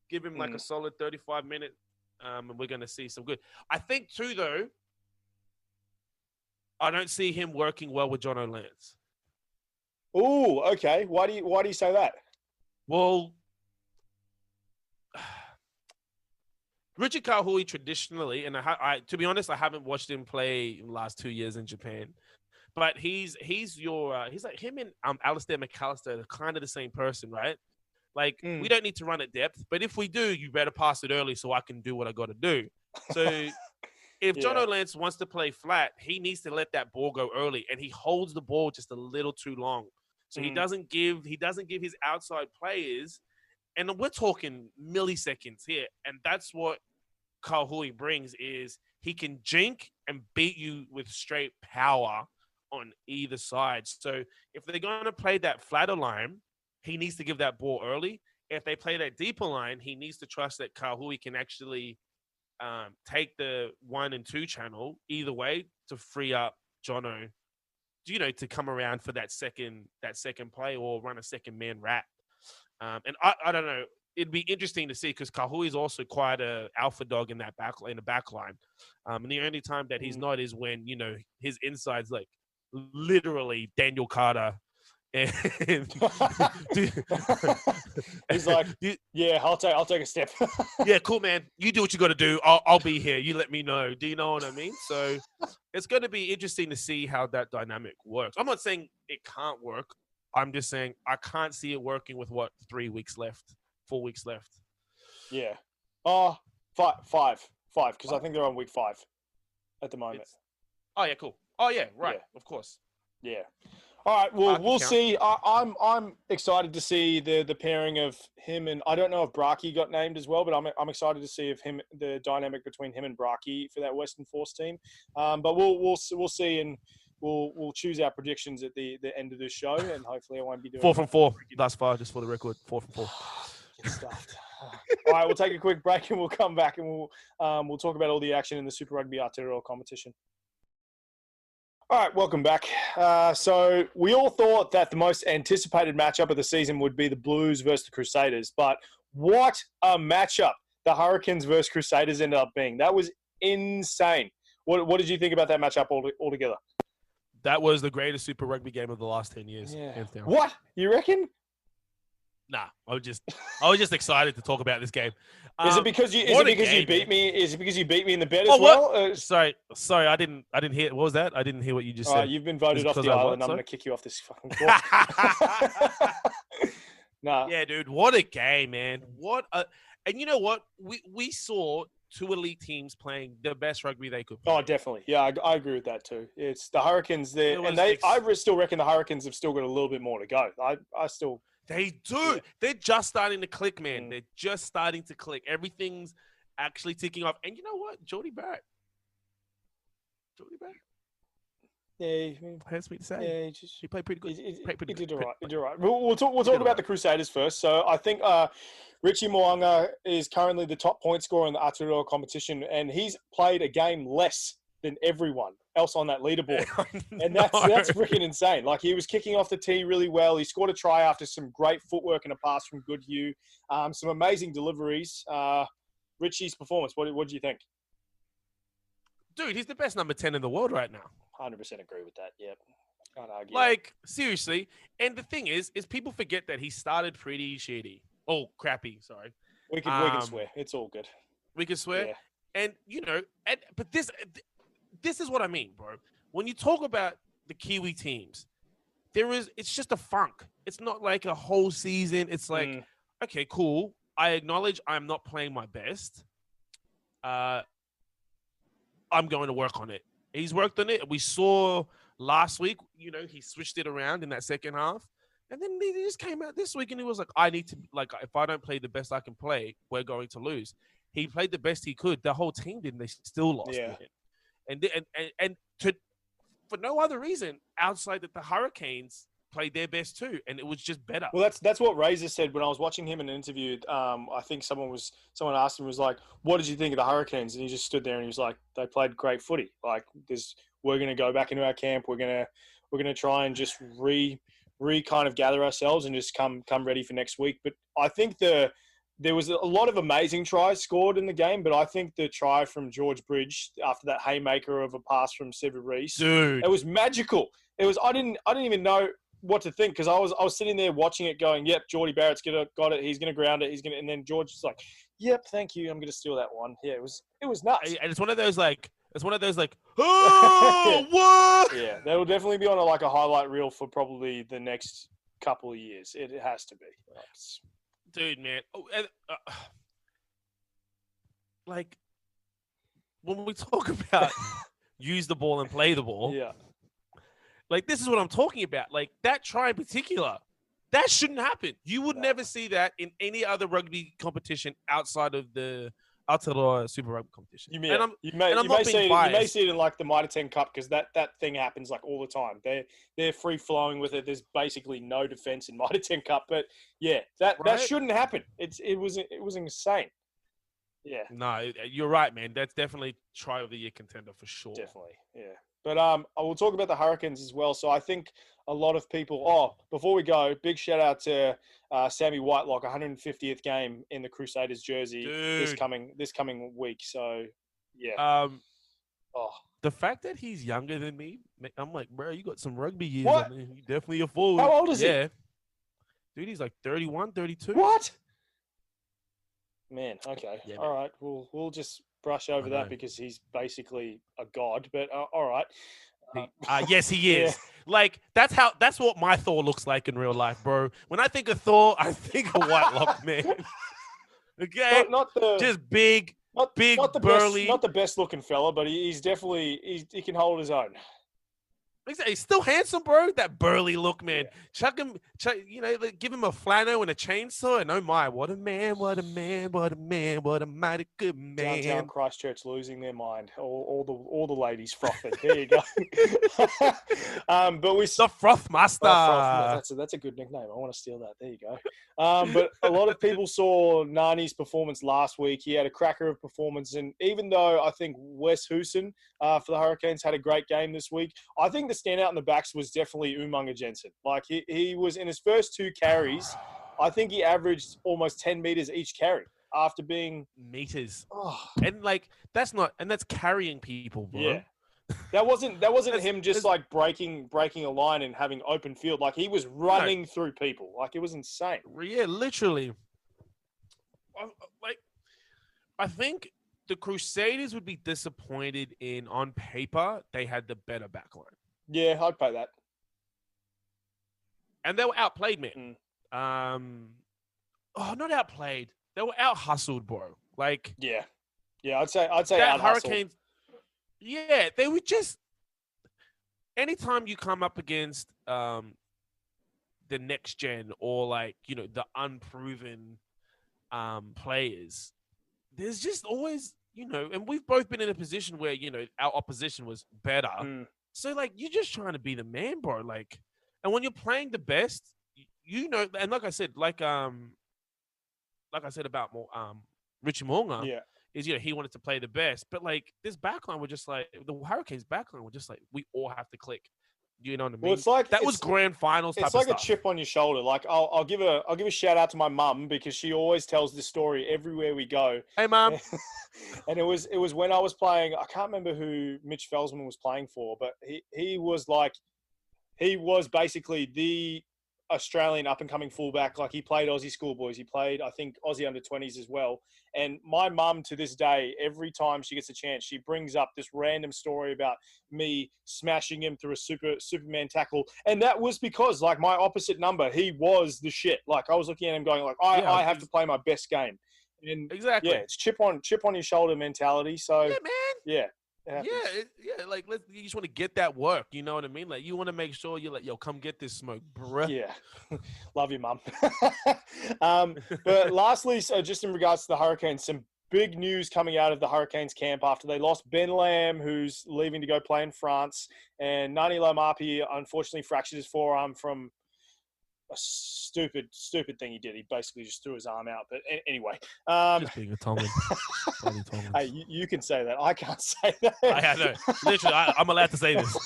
give him like a solid 35-minute, and we're going to see some good. I think too, though, I don't see him working well with Jono Lance. Oh, okay. Why do you say that? Well, Richard Kahui traditionally, and I to be honest, I haven't watched him play in the last 2 years in Japan, but he's like him and Alistair McAllister are kind of the same person, right? Like we don't need to run at depth, but if we do, you better pass it early so I can do what I got to do. So if Jono Lance wants to play flat, he needs to let that ball go early, and he holds the ball just a little too long. So he doesn't give his outside players. And we're talking milliseconds here. And that's what Kahui brings, is he can jink and beat you with straight power on either side. So if they're going to play that flatter line, he needs to give that ball early. If they play that deeper line, he needs to trust that Kahui can actually take the 1 and 2 channel either way to free up Jono, to come around for that second play or run a second man wrap. And I don't know. It'd be interesting to see because Kahui is also quite a alpha dog in the back line. And the only time that he's not is when, his inside's like literally Daniel Carter. And he's like, yeah, I'll take a step. Yeah, cool, man. You do what you got to do. I'll be here. You let me know. Do you know what I mean? So it's going to be interesting to see how that dynamic works. I'm not saying it can't work. I'm just saying I can't see it working with 4 weeks left. Yeah. Oh, five. Because I think they're on week 5 at the moment. Oh yeah, cool. Oh yeah, right. Yeah. Of course. Yeah. All right. Well, we'll see. I'm excited to see the pairing of him and I don't know if Braki got named as well, but I'm excited to see the dynamic between him and Braki for that Western Force team. But we'll see and. We'll choose our predictions at the end of this show, and hopefully I won't be doing 4 from 4 thus far, just for the record. 4 from 4. Get stuffed. All right, we'll take a quick break and we'll come back and we'll talk about all the action in the Super Rugby Aotearoa competition. All right, welcome back. So we all thought that the most anticipated matchup of the season would be the Blues versus the Crusaders, but what a matchup the Hurricanes versus Crusaders ended up being. That was insane. What did you think about that matchup altogether? That was the greatest Super Rugby game of the last 10 years. Yeah. Hands down. What? You reckon? Nah, I was just excited to talk about this game. Is it because you beat me? Is it because you beat me in the bet as well? Sorry, I didn't hear. What was that? I didn't hear what you just said. You've been voted off the island. I'm going to kick you off this fucking court. Nah. Yeah, dude. What a game, man. And you know what? We saw 2 elite teams playing the best rugby they could play. Oh, definitely. Yeah, I agree with that too. It's the Hurricanes there, and I still reckon the Hurricanes have still got a little bit more to go. They do. Yeah. They're just starting to click, man. They're just starting to click. Everything's actually ticking off. And you know what? Jordie Barrett. Yeah, hurts me to say. Yeah, he played pretty good. He did all right. We'll talk about the Crusaders first. So I think Richie Mo'unga is currently the top point scorer in the Aotearoa competition, and he's played a game less than everyone else on that leaderboard. And that's freaking insane. Like, he was kicking off the tee really well. He scored a try after some great footwork and a pass from Goodhue. Some amazing deliveries. Richie's performance, what do you think? Dude, he's the best number 10 in the world right now. 100% agree with that. Yep. Can't argue. Like, seriously. And the thing is people forget that he started pretty shitty. Oh, crappy. Sorry. We can swear. It's all good. We can swear. Yeah. And, but this is what I mean, bro. When you talk about the Kiwi teams, it's just a funk. It's not like a whole season. It's like, okay, cool. I acknowledge I'm not playing my best. I'm going to work on it. He's worked on it. We saw last week, he switched it around in that second half. And then he just came out this week and he was like, I need to, if I don't play the best I can play, we're going to lose. He played the best he could. The whole team didn't. They still lost. Yeah. And for no other reason outside that the Hurricanes played their best too, and it was just better. Well, that's what Razor said when I was watching him in an interview. I think someone asked him, was like, "What did you think of the Hurricanes?" And he just stood there and he was like, "They played great footy. Like, we're going to go back into our camp. We're gonna try and just kind of gather ourselves and just come ready for next week." But I think there was a lot of amazing tries scored in the game, but I think the try from George Bridge after that haymaker of a pass from Sever Reece, dude, it was magical. It was. I didn't even know what to think, because I was sitting there watching it going, yep, Jordie Barrett's got it, he's gonna ground it, and then George is like, yep, thank you, I'm gonna steal that one. Yeah, it was nuts. And it's one of those like oh what? Yeah, that will definitely be on a highlight reel for probably the next couple of years. It has to be. Dude, man. Like, when we talk about use the ball and play the ball, yeah. Like, this is what I'm talking about. Like, that try in particular, that shouldn't happen. You would never see that in any other rugby competition outside of the Aotearoa Super Rugby competition. You And I'm may not being biased. You may see it in like the Mitre 10 Cup because that thing happens like all the time. They're free flowing with it. There's basically no defense in Mitre 10 Cup, but yeah, that shouldn't happen. It was insane. Yeah. No, you're right, man. That's definitely try of the year contender for sure. Definitely, yeah. But I will talk about the Hurricanes as well. So I think a lot of people. Oh, before we go, big shout out to Sammy Whitelock, 150th game in the Crusaders jersey this coming week. So yeah. The fact that he's younger than me, I'm like, bro, you got some rugby years. What? I mean, you definitely a forward. How old is he? Dude, he's like 31, 32. What? Man, okay. Yeah, all right. We'll just brush over that because he's basically a god, but all right. Yes, he is. Yeah. Like, that's what my Thor looks like in real life, bro. When I think of Thor, I think of Whitelock, man. Okay? Just big, not burly. Not the best looking fella, but he's definitely, he can hold his own. He's still handsome, bro. That burly look, man. Yeah. Give him a flannel and a chainsaw, and oh my, what a man, what a man, what a man, what a mighty good man. Downtown Christchurch losing their mind. All the ladies frothing. There you go. But the Froth Master. That's a good nickname. I want to steal that. There you go. But a lot of people saw Nani's performance last week. He had a cracker of performance, and even though I think Wes Hoosen for the Hurricanes had a great game this week, I think the standout in the backs was definitely Umaga Jensen. Like he was in his first 2 carries, I think he averaged almost 10 meters each carry after being meters. And like that's carrying people, bro. Yeah. That wasn't him just like breaking a line and having open field. Like he was running through people. Like it was insane. Yeah, literally. Like I think the Crusaders would be disappointed in on paper they had the better backline. Yeah, I'd pay that. And they were outplayed, man. Not outplayed. They were out-hustled, bro. Like, yeah, I'd say that Hurricanes. Yeah, they were just. Anytime you come up against the next gen or like the unproven players, there's just always and we've both been in a position where our opposition was better. So, like, you're just trying to be the man, bro. Like, and when you're playing the best, and like I said about Richie Mo'unga, is, he wanted to play the best. But, like, this backline were just like, the Hurricanes backline were just like, we all have to click. You know what I mean? Well, it's like, that was grand finals type of stuff. It's like a chip on your shoulder. Like, I'll give a shout out to my mum because she always tells this story everywhere we go. Hey, Mum. And it was when I was playing. I can't remember who Mitch Felsman was playing for, but he was basically the Australian up and coming fullback. Like he played Aussie schoolboys. He played, I think, Aussie under-20s as well. And my mum to this day, every time she gets a chance, she brings up this random story about me smashing him through a Superman tackle. And that was because, like, my opposite number, he was the shit. Like I was looking at him going, like, I have to play my best game. And exactly. Yeah, it's chip on your shoulder mentality. So yeah, man. Yeah. Like you just want to get that work. You know what I mean? Like you want to make sure you're like, yo, come get this smoke, bruh. Yeah, love you, mum. But lastly, so just in regards to the Hurricanes, some big news coming out of the Hurricanes camp after they lost Ben Lamb, who's leaving to go play in France, and Nani Laumapi unfortunately fractured his forearm from a stupid thing he did. He basically just threw his arm out. But anyway. Just being a Tomlin. Hey, you can say that. I can't say that. I know. Literally, I'm allowed to say this.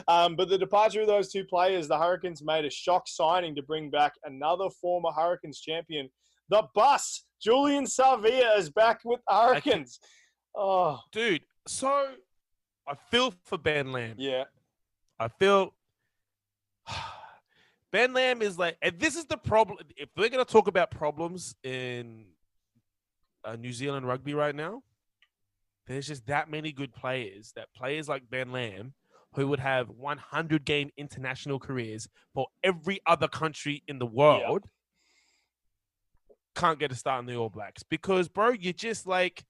But the departure of those 2 players, the Hurricanes made a shock signing to bring back another former Hurricanes champion. The Bus, Julian Savia, is back with the Hurricanes. Oh, dude. So I feel for Ben Lamb. Yeah. I feel... Ben Lamb is like, and this is the problem. If we're going to talk about problems in New Zealand rugby right now, there's just that many good players, that players like Ben Lamb, who would have 100-game international careers for every other country in the world, can't get a start in the All Blacks. Because, bro, you're just like,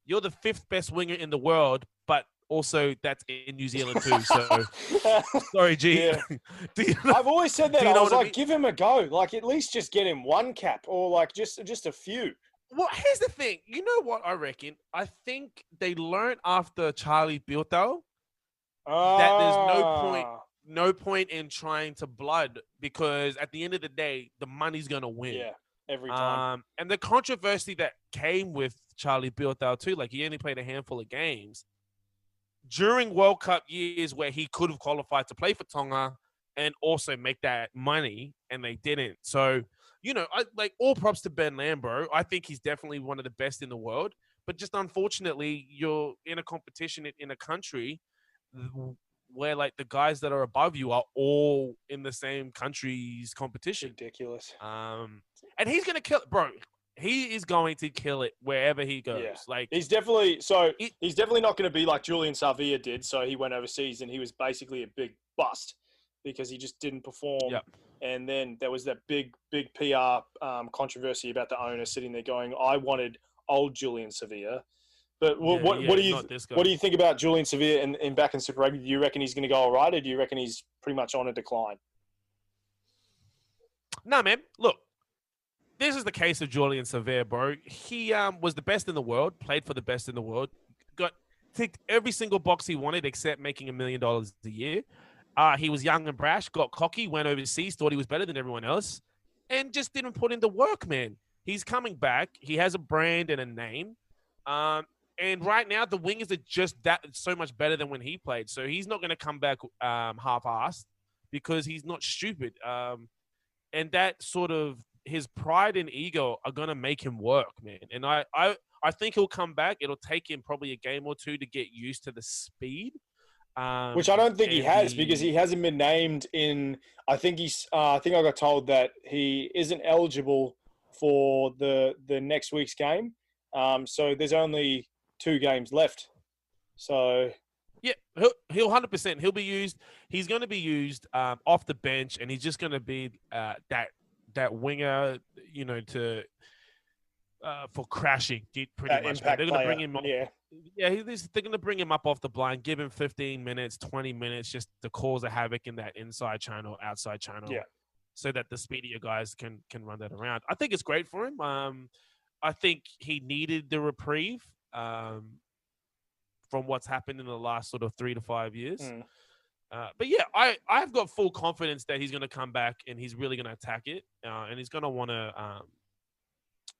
you're the 5th best winger in the world, but also that's in New Zealand too. So, sorry, G. Yeah. I've always said that. I was like, give him a go. Like, at least just get him 1 cap or like just a few. Well, here's the thing. You know what I reckon? I think they learned after Charlie Bilto that there's Ah, no point in trying to blood because at the end of the day, the money's gonna win. yeah, every time. And the controversy that came with Charlie Bilto too, like he only played a handful of games during World Cup years where he could have qualified to play for Tonga and also make that money, and they didn't. So, I like all props to Ben Lambro. I think he's definitely one of the best in the world. But just unfortunately, you're in a competition in a country where like the guys that are above you are all in the same country's competition. Ridiculous. And he's gonna kill it, bro. He is going to kill it wherever he goes. Yeah. Like he's definitely not going to be like Julian Savia did. So he went overseas and he was basically a big bust because he just didn't perform. Yep. And then there was that big PR controversy about the owner sitting there going, "I wanted old Julian Savia." But what do you think about Julian Savia in back in Super Rugby? Do you reckon he's going to go all right, or do you reckon he's pretty much on a decline? No, man. Look, this is the case of Julian Savia, bro. He was the best in the world, played for the best in the world, got ticked every single box he wanted except making $1 million a year. He was young and brash, got cocky, went overseas, thought he was better than everyone else, and just didn't put in the work, man. He's coming back. He has a brand and a name. And right now, the wingers are just so much better than when he played. So he's not going to come back half-assed because he's not stupid. And that sort of his pride and ego are going to make him work, man. And I think he'll come back. It'll take him probably a game or two to get used to the speed. Which I don't think he has because he hasn't been named in. I think I got told that he isn't eligible for the next week's game. So there's only 2 games left. So yeah, he'll 100%. He'll be used. He's going to be used off the bench, and he's just going to be that winger, for crashing, pretty much. They're going to bring him. They're going to bring him up off the blind, give him 15 minutes, 20 minutes, just to cause a havoc in that inside channel, outside channel, so that the speedier guys can run that around. I think it's great for him. I think he needed the reprieve from what's happened in the last sort of 3 to 5 years. But yeah, I've got full confidence that he's going to come back and he's really going to attack it, and he's going to want to.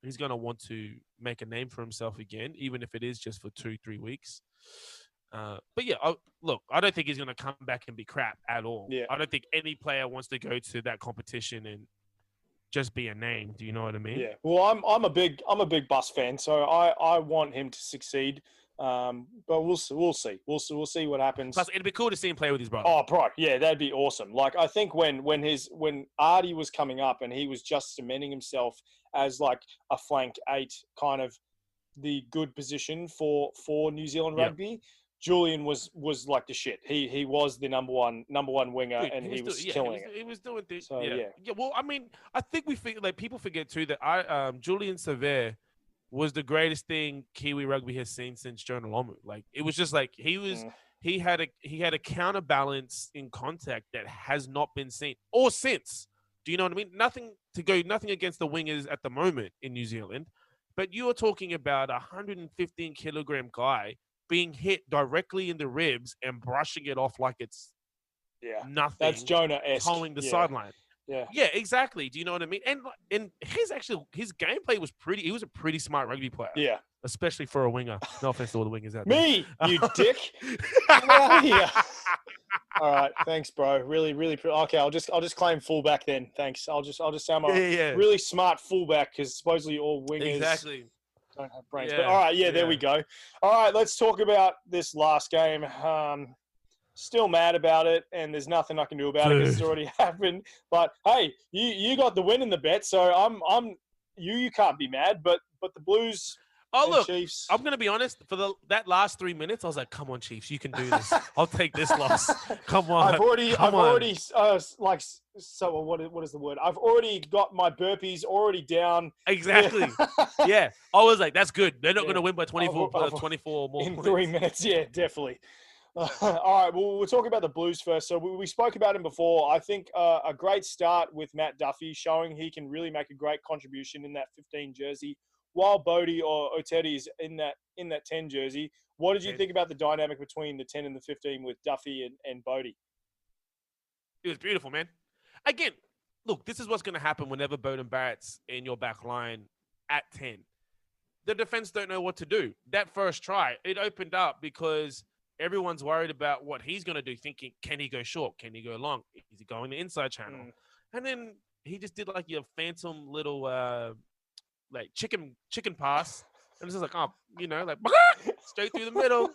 He's going to want to make a name for himself again, even if it is just for 2-3 weeks. But yeah, I don't think he's going to come back and be crap at all. Yeah. I don't think any player wants to go to that competition and just be a name. Do you know what I mean? Yeah. Well, I'm a big Bus fan, so I want him to succeed. But we'll see. We'll see what happens. Plus, it'd be cool to see him play with his brother. Oh, bro, yeah, that'd be awesome. Like, I think when Artie was coming up and he was just cementing himself as like a flank 8, kind of the good position for New Zealand rugby, Julian was like the shit. He was the number one winger. Dude, and he was killing it. He was doing things. So, yeah. Well, I mean, I think people forget too that Julian Savia was the greatest thing Kiwi rugby has seen since Jonah Lomu. Like, it was just like he had a counterbalance in contact that has not been seen or since. Do you know what I mean? Nothing against the wingers at the moment in New Zealand, but you are talking about a 115 kilogram guy being hit directly in the ribs and brushing it off like it's nothing. That's Jonah-esque. Holding the sideline. Yeah, exactly. Do you know what I mean? And his gameplay was he was a pretty smart rugby player. Yeah. Especially for a winger. No offense to all the wingers out there. Me, you dick. Get out of here. All right, thanks, bro. Really, really. Okay, I'll just claim fullback then. Thanks. I'll just say I'm a really smart fullback because supposedly all wingers don't have brains. But all right, there we go. All right, let's talk about this last game. Still mad about it, and there's nothing I can do about it because it's already happened. But hey, you got the win in the bet, so you can't be mad. But the Blues. Oh, look, Chiefs. I'm going to be honest. For that last 3 minutes, I was like, come on, Chiefs, you can do this. I'll take this loss. Come on. What is the word? I've already got my burpees already down. Exactly. Yeah. I was like, that's good. They're not going to win by 24 more in points. 3 minutes. Yeah, definitely. All right, well, we'll talk about the Blues first. So we spoke about him before. I think a great start with Matt Duffy, showing he can really make a great contribution in that 15 jersey. while Bodie or Otedi is in that 10 jersey, what did you 10. think about the dynamic between the 10 and the 15 with Duffy and Bodie? It was beautiful, man. Again, look, this is what's going to happen whenever Beauden Barrett's in your back line at 10. The defense don't know what to do. That first try, it opened up because everyone's worried about what he's going to do, thinking, can he go short? Can he go long? Is he going the inside channel? And then he just did like your phantom little like chicken pass. And it's just like, like straight through the middle.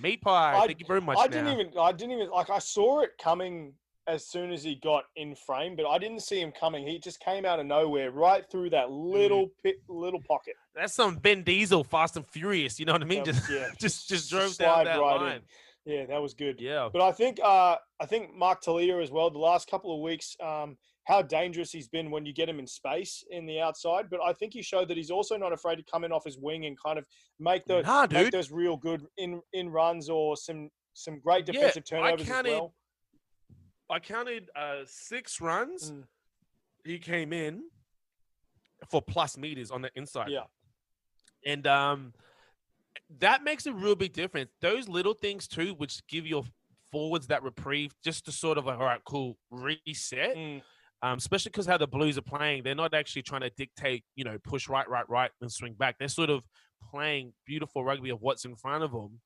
Meat pie. Thank you very much. I didn't even like, I saw it coming as soon as he got in frame, but I didn't see him coming. He just came out of nowhere, right through that little pocket. That's some Ben Diesel, Fast and Furious. You know what I mean? Just drove down that line. Yeah, that was good. Yeah, but I think Mark Talia as well. The last couple of weeks, how dangerous he's been when you get him in space in the outside. But I think he showed that he's also not afraid to come in off his wing and kind of make those real good in runs or some great defensive turnovers as well. I counted 6 runs. He came in for plus meters on the inside. Yeah. And that makes a real big difference. Those little things too, which give your forwards that reprieve just to sort of like, all right, cool, reset. Especially because how the Blues are playing, they're not actually trying to dictate, push right, and swing back. They're sort of playing beautiful rugby of what's in front of them.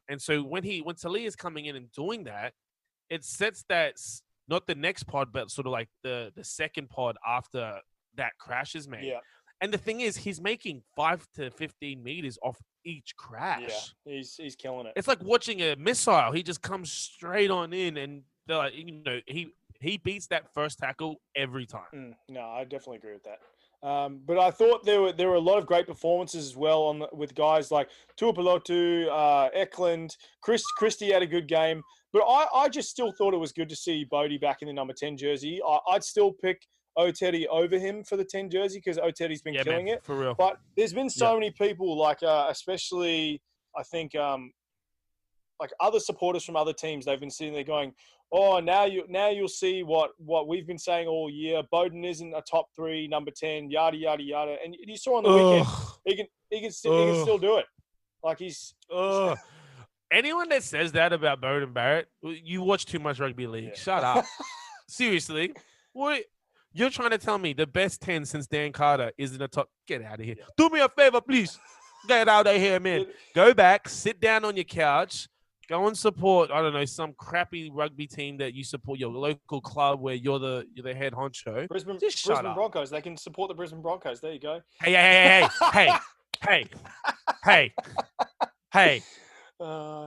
And so when Talia is coming in and doing that, it sets that not the next pod, but sort of like the second pod after that crash is made. Yeah. And the thing is, he's making 5 to 15 meters off each crash. Yeah, he's killing it. It's like watching a missile. He just comes straight on in, and they're like, he beats that first tackle every time. No, I definitely agree with that. But I thought there were a lot of great performances as well with guys like Tuipulotu, Eklund, Christie had a good game. But I just still thought it was good to see Bodie back in the number 10 jersey. I'd still pick Otedi over him for the 10 jersey because Otedi's been killing it. For real. But there's been so many people, like especially I think like other supporters from other teams, they've been sitting there going, "Oh, now you'll see what we've been saying all year. Beauden isn't a top 3 number 10, yada yada yada." And you saw on the weekend, he can still do it. Like he's. Anyone that says that about Beauden Barrett, you watch too much rugby league. Yeah. Shut up. Seriously, what? You're trying to tell me the best 10 since Dan Carter is in the top? Get out of here. Yeah. Do me a favor, please. Get out of here, man. Go back, sit down on your couch, go and support, I don't know, some crappy rugby team that you support, your local club where you're the head honcho. Brisbane Broncos. They can support the Brisbane Broncos. There you go. Hey.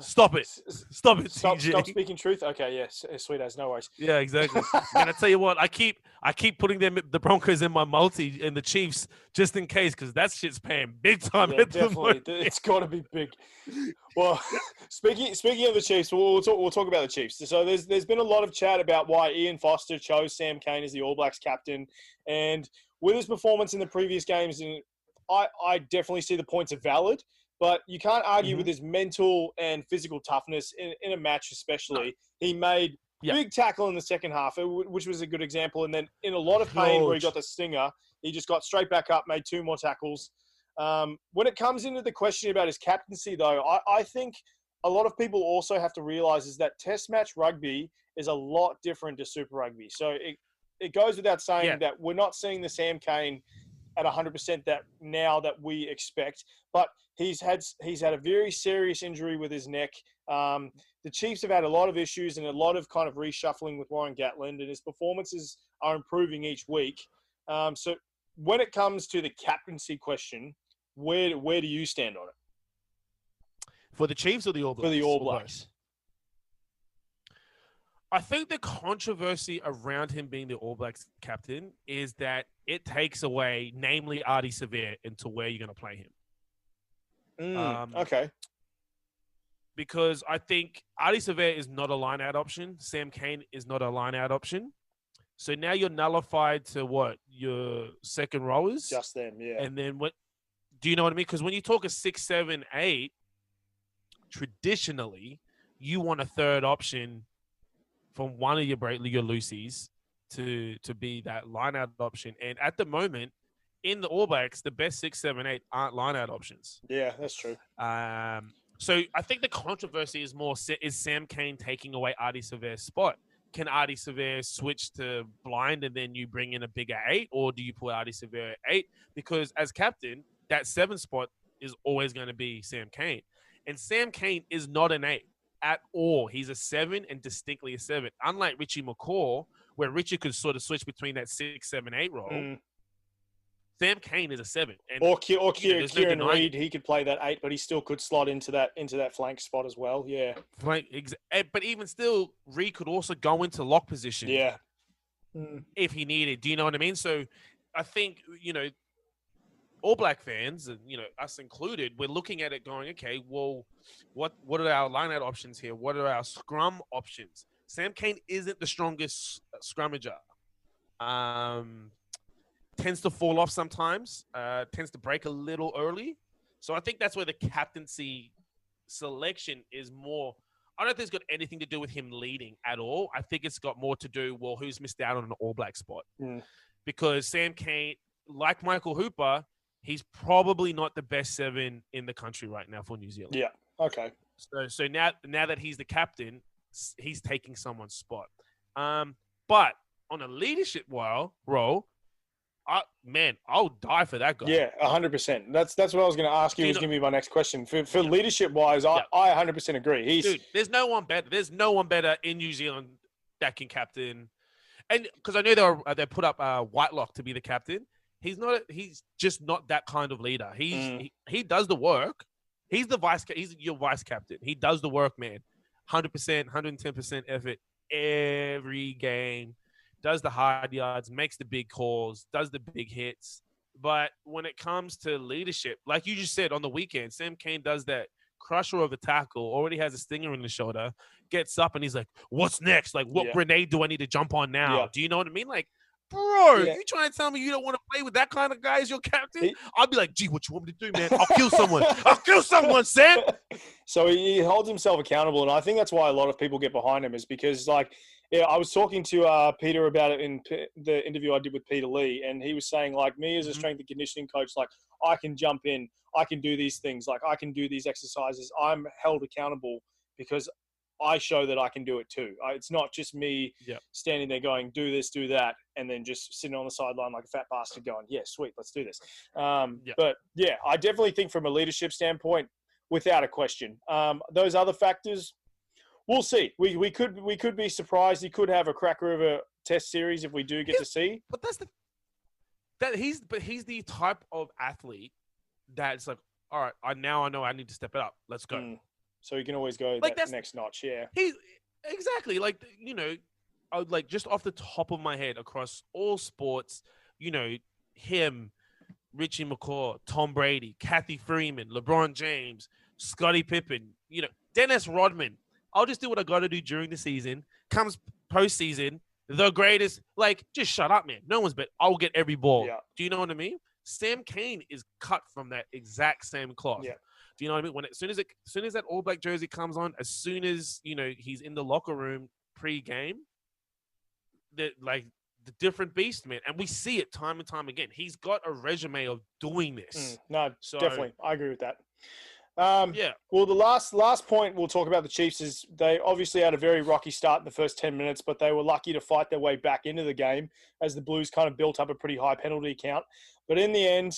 Stop it. Stop it, Stop speaking truth. Okay, yes, sweet as, no worries. Yeah, exactly. And I tell you what, I keep putting the Broncos in my multi and the Chiefs just in case, because that shit's paying big time. Yeah, definitely. It's got to be big. Well, speaking of the Chiefs, we'll talk about the Chiefs. So there's been a lot of chat about why Ian Foster chose Sam Cane as the All Blacks captain, and with his performance in the previous games, and I definitely see the points are valid. But you can't argue with his mental and physical toughness in a match, especially. He made big tackle in the second half, which was a good example. And then in a lot of pain where he got the stinger, he just got straight back up, made 2 more tackles. When it comes into the question about his captaincy, though, I think a lot of people also have to realise is that Test match rugby is a lot different to Super Rugby. So it goes without saying that we're not seeing the Sam Cane at 100% that we expect, but he's had a very serious injury with his neck. The Chiefs have had a lot of issues and a lot of kind of reshuffling with Warren Gatland, and his performances are improving each week. So when it comes to the captaincy question, where do you stand on it? For the Chiefs or the All Blacks? For the All Blacks. I think the controversy around him being the All Blacks captain is that it takes away, namely Artie Severe, into where you're going to play him. Okay. Because I think Artie Severe is not a line-out option. Sam Cane is not a line-out option. So now you're nullified to what? Your second rowers? Just them, yeah. And then what? Do you know what I mean? Because when you talk a 6, 7, 8, traditionally, you want a third option from one of your Lucies to be that line-out option. And at the moment, in the All Blacks, the best 6, 7, 8 aren't line-out options. Yeah, that's true. So I think the controversy is more, is Sam Cane taking away Artie Sever's spot? Can Artie Sever switch to blind and then you bring in a bigger 8, or do you put Artie Sever at 8? Because as captain, that 7 spot is always going to be Sam Cane. And Sam Cane is not an 8 at all. He's a 7 and distinctly a 7. Unlike Richie McCaw, where Richie could sort of switch between that 6, 7, 8 role. Sam Cane is a 7. And, or Kieran no Reid, he could play that 8, but he still could slot into that flank spot as well. Yeah. But even still, Reid could also go into lock position. Yeah. If he needed. Do you know what I mean? So I think, All Black fans, and us included, we're looking at it going, okay, well, what are our line-out options here? What are our scrum options? Sam Cane isn't the strongest scrummager. Tends to fall off sometimes, tends to break a little early. So I think that's where the captaincy selection is more. I don't think it's got anything to do with him leading at all. I think it's got more to do, well, who's missed out on an All Black spot? Because Sam Cane, like Michael Hooper, he's probably not the best 7 in the country right now for New Zealand. Yeah, okay. So now that he's the captain, he's taking someone's spot. But on a leadership role, I'll die for that guy. Yeah, 100%. That's what I was going to ask you. Was going to be my next question. For leadership wise, I 100% agree. Dude, there's no one better. There's no one better in New Zealand that can captain. And because I know they put up Whitelock to be the captain. He's not. He's just not that kind of leader. He does the work. He's your vice captain. He does the work, man. 100%, 110% effort every game. Does the hard yards, makes the big calls, does the big hits. But when it comes to leadership, like you just said on the weekend, Sam Cane does that crusher of a tackle, already has a stinger in the shoulder, gets up and he's like, what's next? Like, what grenade do I need to jump on now? Yeah. Do you know what I mean? Like, bro, you trying to tell me you don't want to play with that kind of guy as your captain? I'll be like, gee, what you want me to do, man? I'll kill someone. I'll kill someone, Sam. So he holds himself accountable. And I think that's why a lot of people get behind him, is because, like, I was talking to Peter about it in the interview I did with Peter Lee, and he was saying, like, me as a strength and conditioning coach, like, I can jump in, I can do these things, like, I can do these exercises. I'm held accountable because I show that I can do it too. It's not just me standing there going, do this, do that, and then just sitting on the sideline like a fat bastard going, yeah, sweet, let's do this. But, yeah, I definitely think from a leadership standpoint, without a question. Those other factors, we'll see. We could be surprised. He could have a cracker of a test series if we do get to see. But he's the type of athlete that's like, all right, I know I need to step it up. Let's go. So you can always go like that next notch. Yeah. He's exactly like, I would like just off the top of my head across all sports, him, Richie McCaw, Tom Brady, Kathy Freeman, LeBron James, Scottie Pippen, Dennis Rodman. I'll just do what I got to do during the season. Comes postseason, the greatest. Like, just shut up, man. No one's bet. I'll get every ball. Yeah. Do you know what I mean? Sam Cane is cut from that exact same cloth. Yeah. Do you know what I mean? As soon as that All Black jersey comes on, as soon as he's in the locker room pre-game, the different beast, man. And we see it time and time again. He's got a resume of doing this. Definitely, I agree with that. Well, the last point we'll talk about the Chiefs is they obviously had a very rocky start in the first 10 minutes, but they were lucky to fight their way back into the game as the Blues kind of built up a pretty high penalty count. But in the end,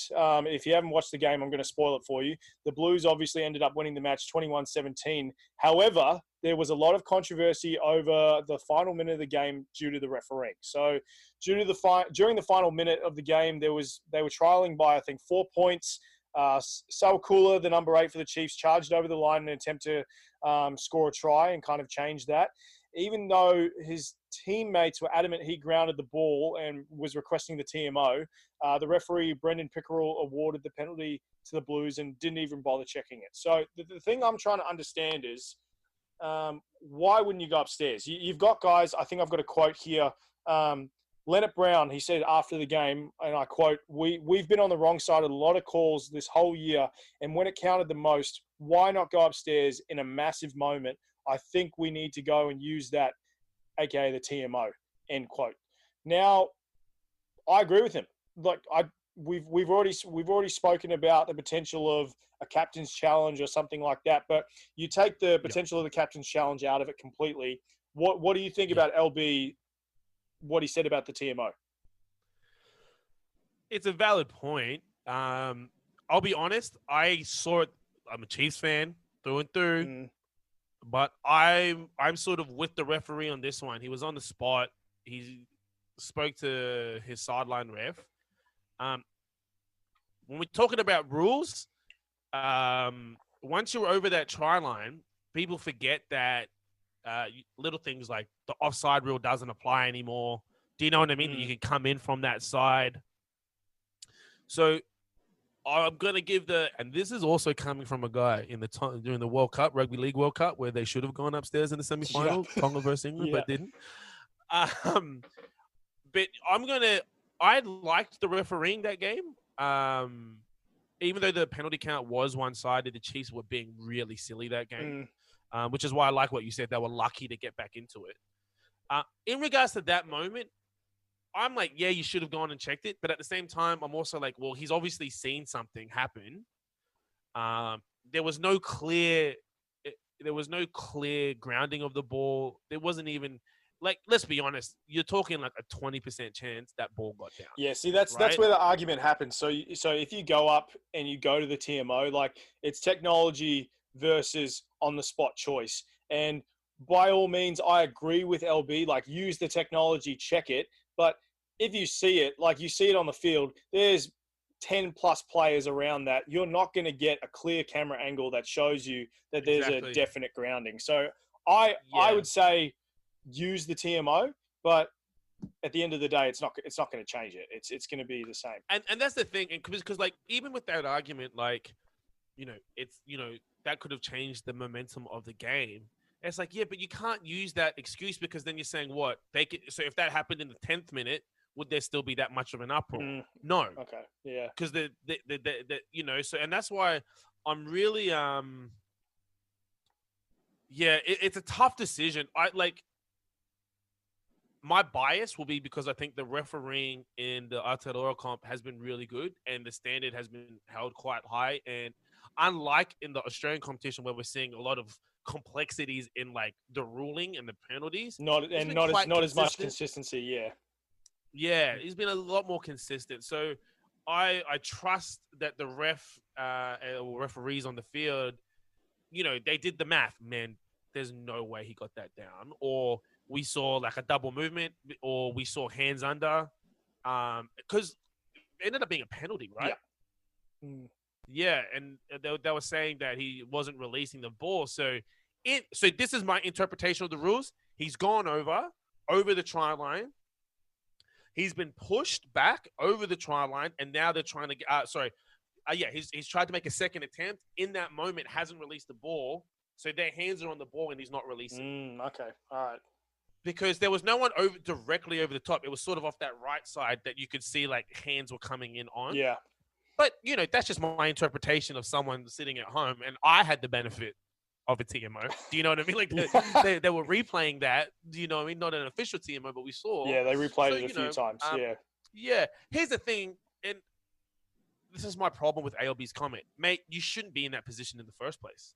if you haven't watched the game, I'm going to spoil it for you. The Blues obviously ended up winning the match 21-17. However, there was a lot of controversy over the final minute of the game due to the refereeing. So during the final minute of the game, they were trialing by, I think, 4 points. Sal Kula, the number 8 for the Chiefs, charged over the line in an attempt to score a try and kind of change that. Even though his teammates were adamant he grounded the ball and was requesting the TMO, the referee, Brendan Pickerel, awarded the penalty to the Blues and didn't even bother checking it. So the thing I'm trying to understand is why wouldn't you go upstairs? You've got guys, I think I've got a quote here, Leonard Brown, he said after the game, and I quote, we've been on the wrong side of a lot of calls this whole year, and when it counted the most, why not go upstairs in a massive moment? I think we need to go and use that, aka the TMO, end quote. Now, I agree with him. Like, we've already spoken about the potential of a captain's challenge or something like that. But you take the potential of the captain's challenge out of it completely. What do you think about LB? What he said about the TMO? It's a valid point. I'll be honest. I saw it. I'm a Chiefs fan through and through, but I'm sort of with the referee on this one. He was on the spot. He spoke to his sideline ref. When we're talking about rules, once you're over that try line, people forget that little things like the offside rule doesn't apply anymore. Do you know what I mean? That you can come in from that side. So I'm going to give and this is also coming from a guy in the time during the World Cup, Rugby League World Cup, where they should have gone upstairs in the semi-final, Tonga versus England, but didn't. But I liked the refereeing that game. Even though the penalty count was one-sided, the Chiefs were being really silly that game, which is why I like what you said. They were lucky to get back into it. In regards to that moment, I'm like, yeah, you should have gone and checked it. But at the same time, I'm also like, well, he's obviously seen something happen. There was no clear grounding of the ball. There wasn't even like, let's be honest, you're talking like a 20% chance that ball got down. Yeah, see, that's where the argument happens. So if you go up and you go to the TMO, like it's technology versus on the spot choice. And by all means, I agree with LB. Like, use the technology, check it. But if you see it, like you see it on the field, there's 10 plus players around that. You're not going to get a clear camera angle that shows you that there's a definite grounding. So I would say use the TMO, but at the end of the day, it's not going to change it. It's going to be the same. And that's the thing, because like even with that argument, like that could have changed the momentum of the game. It's like, yeah, but you can't use that excuse because then you're saying what they could. So if that happened in the 10th minute, would there still be that much of an uproar? No. Okay. Yeah. Because so, and that's why I'm really it's a tough decision. My bias will be because I think the refereeing in the Aotearoa comp has been really good and the standard has been held quite high. And unlike in the Australian competition where we're seeing a lot of complexities in like the ruling and the penalties, not as much consistency. Yeah, he's been a lot more consistent. So I trust that the referees on the field, they did the math. Man, there's no way he got that down. Or we saw like a double movement, or we saw hands under, because it ended up being a penalty, right? Yeah, and they were saying that he wasn't releasing the ball. So this is my interpretation of the rules. He's gone over the try line. He's been pushed back over the try line, and now they're trying to get. He's tried to make a second attempt. In that moment, hasn't released the ball. So their hands are on the ball, and he's not releasing. Okay, all right. Because there was no one directly over the top. It was sort of off that right side that you could see like hands were coming in on. Yeah. But, that's just my interpretation of someone sitting at home. And I had the benefit of a TMO. Do you know what I mean? Like they were replaying that. Do you know what I mean? Not an official TMO, but we saw. Yeah, they replayed it a few times. Yeah. Here's the thing. And this is my problem with ALB's comment. Mate, you shouldn't be in that position in the first place.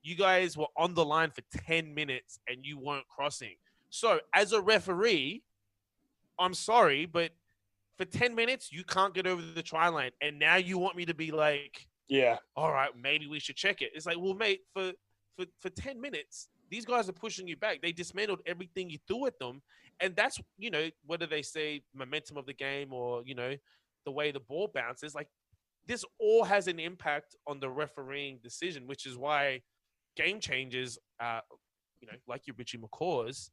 You guys were on the line for 10 minutes and you weren't crossing. So as a referee, I'm sorry, but for 10 minutes, you can't get over the try line. And now you want me to be like, all right, maybe we should check it. It's like, well, mate, for 10 minutes, these guys are pushing you back. They dismantled everything you threw at them. And that's, whether they say momentum of the game or, the way the ball bounces, like this all has an impact on the refereeing decision, which is why game changes, like your Richie McCaws,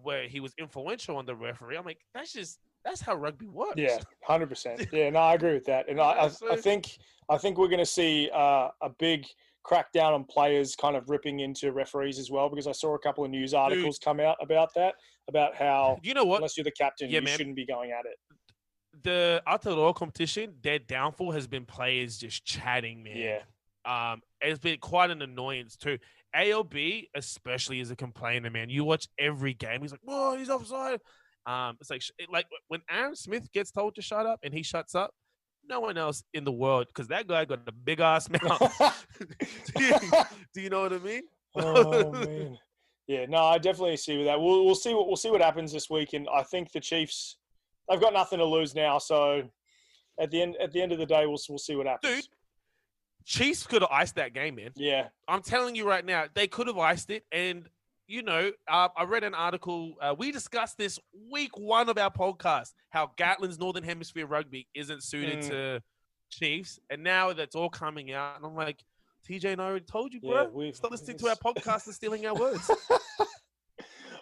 where he was influential on the referee. I'm like, that's how rugby works. Yeah, 100%. Yeah, no, I agree with that. And I think we're going to see a big crackdown on players kind of ripping into referees as well, because I saw a couple of news articles come out about that, about how unless you're the captain, you shouldn't be going at it. The Aotearoa competition, their downfall has been players just chatting, man. Yeah. It's been quite an annoyance too. ALB, especially, is a complainer, man. You watch every game, he's like, "Whoa, he's offside." It's like when Aaron Smith gets told to shut up and he shuts up, no one else in the world, because that guy got a big ass mouth. Do you know what I mean? Oh man, yeah. No, I definitely see with that. We'll see what happens this week, and I think the Chiefs, they've got nothing to lose now. So at the end of the day, we'll see what happens. Dude, Chiefs could have iced that game, man. Yeah, I'm telling you right now, they could have iced it. And I read an article. We discussed this week 1 of our podcast, how Gatlin's Northern Hemisphere rugby isn't suited to Chiefs, and now that's all coming out, and I'm like, TJ and I already told you, bro. Stop listening to our podcast and stealing our words.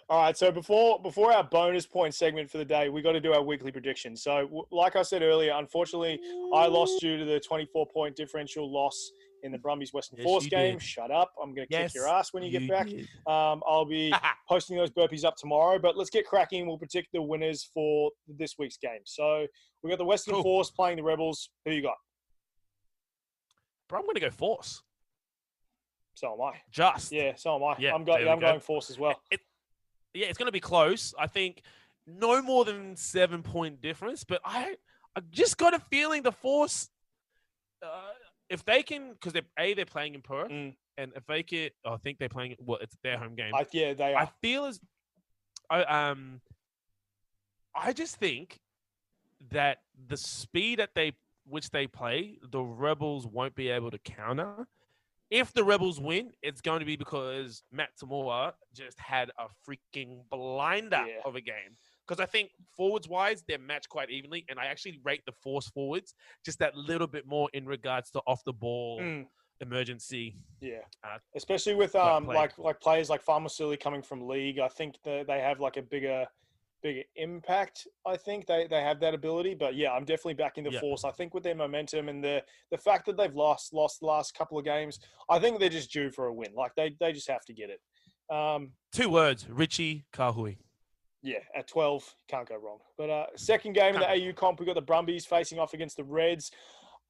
All right, so before our bonus point segment for the day, we got to do our weekly predictions. So, like I said earlier, unfortunately, I lost due to the 24-point differential loss in the Brumbies Western Force game. Did. Shut up. I'm going to kick your ass when you get back. Did. I'll be posting those burpees up tomorrow, but let's get cracking. We'll predict the winners for this week's game. So, we got the Western Force playing the Rebels. Who you got? Bro, I'm going to go Force. So am I. So am I. Yeah, I'm going Force as well. It's going to be close. I think no more than 7-point difference, but I just got a feeling the Force, if they can, because they're playing in Perth, and if they can, I think they're playing. Well, it's their home game. They are. I feel as I just think that the speed at which they play, the Rebels won't be able to counter. If the Rebels win, it's going to be because Matt Tamua just had a freaking blinder of a game. Because I think forwards-wise, they're matched quite evenly, and I actually rate the Force forwards just that little bit more in regards to off-the-ball emergency. Yeah, especially with like players like Farmasuli coming from league. I think they have like a bigger impact. I think they have that ability, but yeah, I'm definitely backing the Force. I think with their momentum and the fact that they've lost the last couple of games, I think they're just due for a win. Like they just have to get it. 2 words: Richie Kahui. Yeah, at 12, can't go wrong. But second game in the AU comp, we got the Brumbies facing off against the Reds.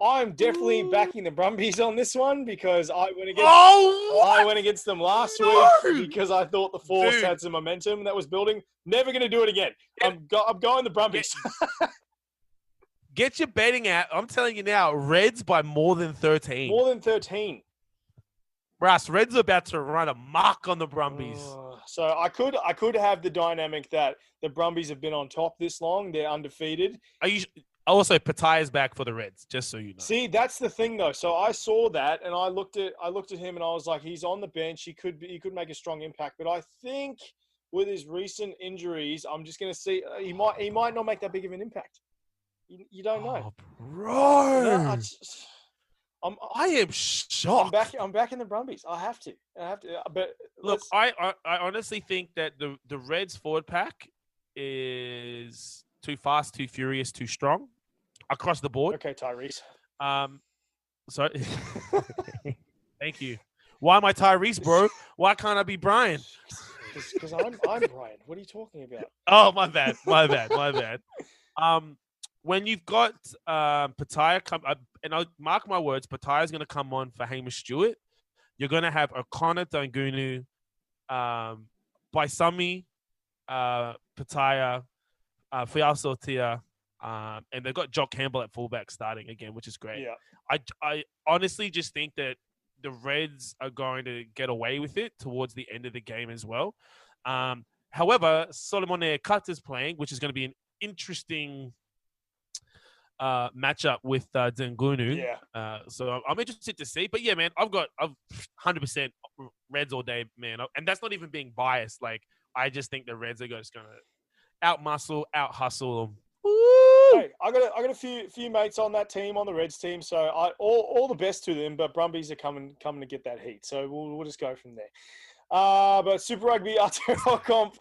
I'm definitely backing the Brumbies on this one because I went against them last week because I thought the Force had some momentum that was building. Never going to do it again. I'm going the Brumbies. Get your betting out. I'm telling you now, Reds by more than 13. More than 13. Brass, Reds are about to run a mark on the Brumbies. So I could have the dynamic that the Brumbies have been on top this long. They're undefeated. Also, Patai's back for the Reds, just so you know. See, that's the thing, though. So I saw that, and I looked at him, and I was like, he's on the bench. He could make a strong impact. But I think with his recent injuries, I'm just going to see he might not make that big of an impact. You don't know, bro. I am shocked. I'm back in the Brumbies. I have to. But look, I honestly think that the Reds forward pack is too fast, too furious, too strong across the board. Okay, Tyrese. So thank you. Why am I Tyrese, bro? Why can't I be Brian? Because I'm Brian. What are you talking about? Oh, my bad. When you've got Pattaya come, and I'll mark my words, Pattaya is going to come on for Hamish Stewart. You're going to have O'Connor, Dangunu, Baisami, Pattaya, Fial Sotia, and they've got Jock Campbell at fullback starting again, which is great. Yeah. I honestly just think that the Reds are going to get away with it towards the end of the game as well. However, Solomon Cut is playing, which is going to be an interesting matchup with Dangunu. Yeah. So I'm interested to see. But yeah, man, I've 100% Reds all day, man. And that's not even being biased. Like, I just think the Reds are just going to out-muscle, out-hustle them. Hey, I got a few mates on that team, on the Reds team. So all the best to them. But Brumbies are coming to get that heat. So we'll just go from there. But Super Rugby Aotearoa Comp,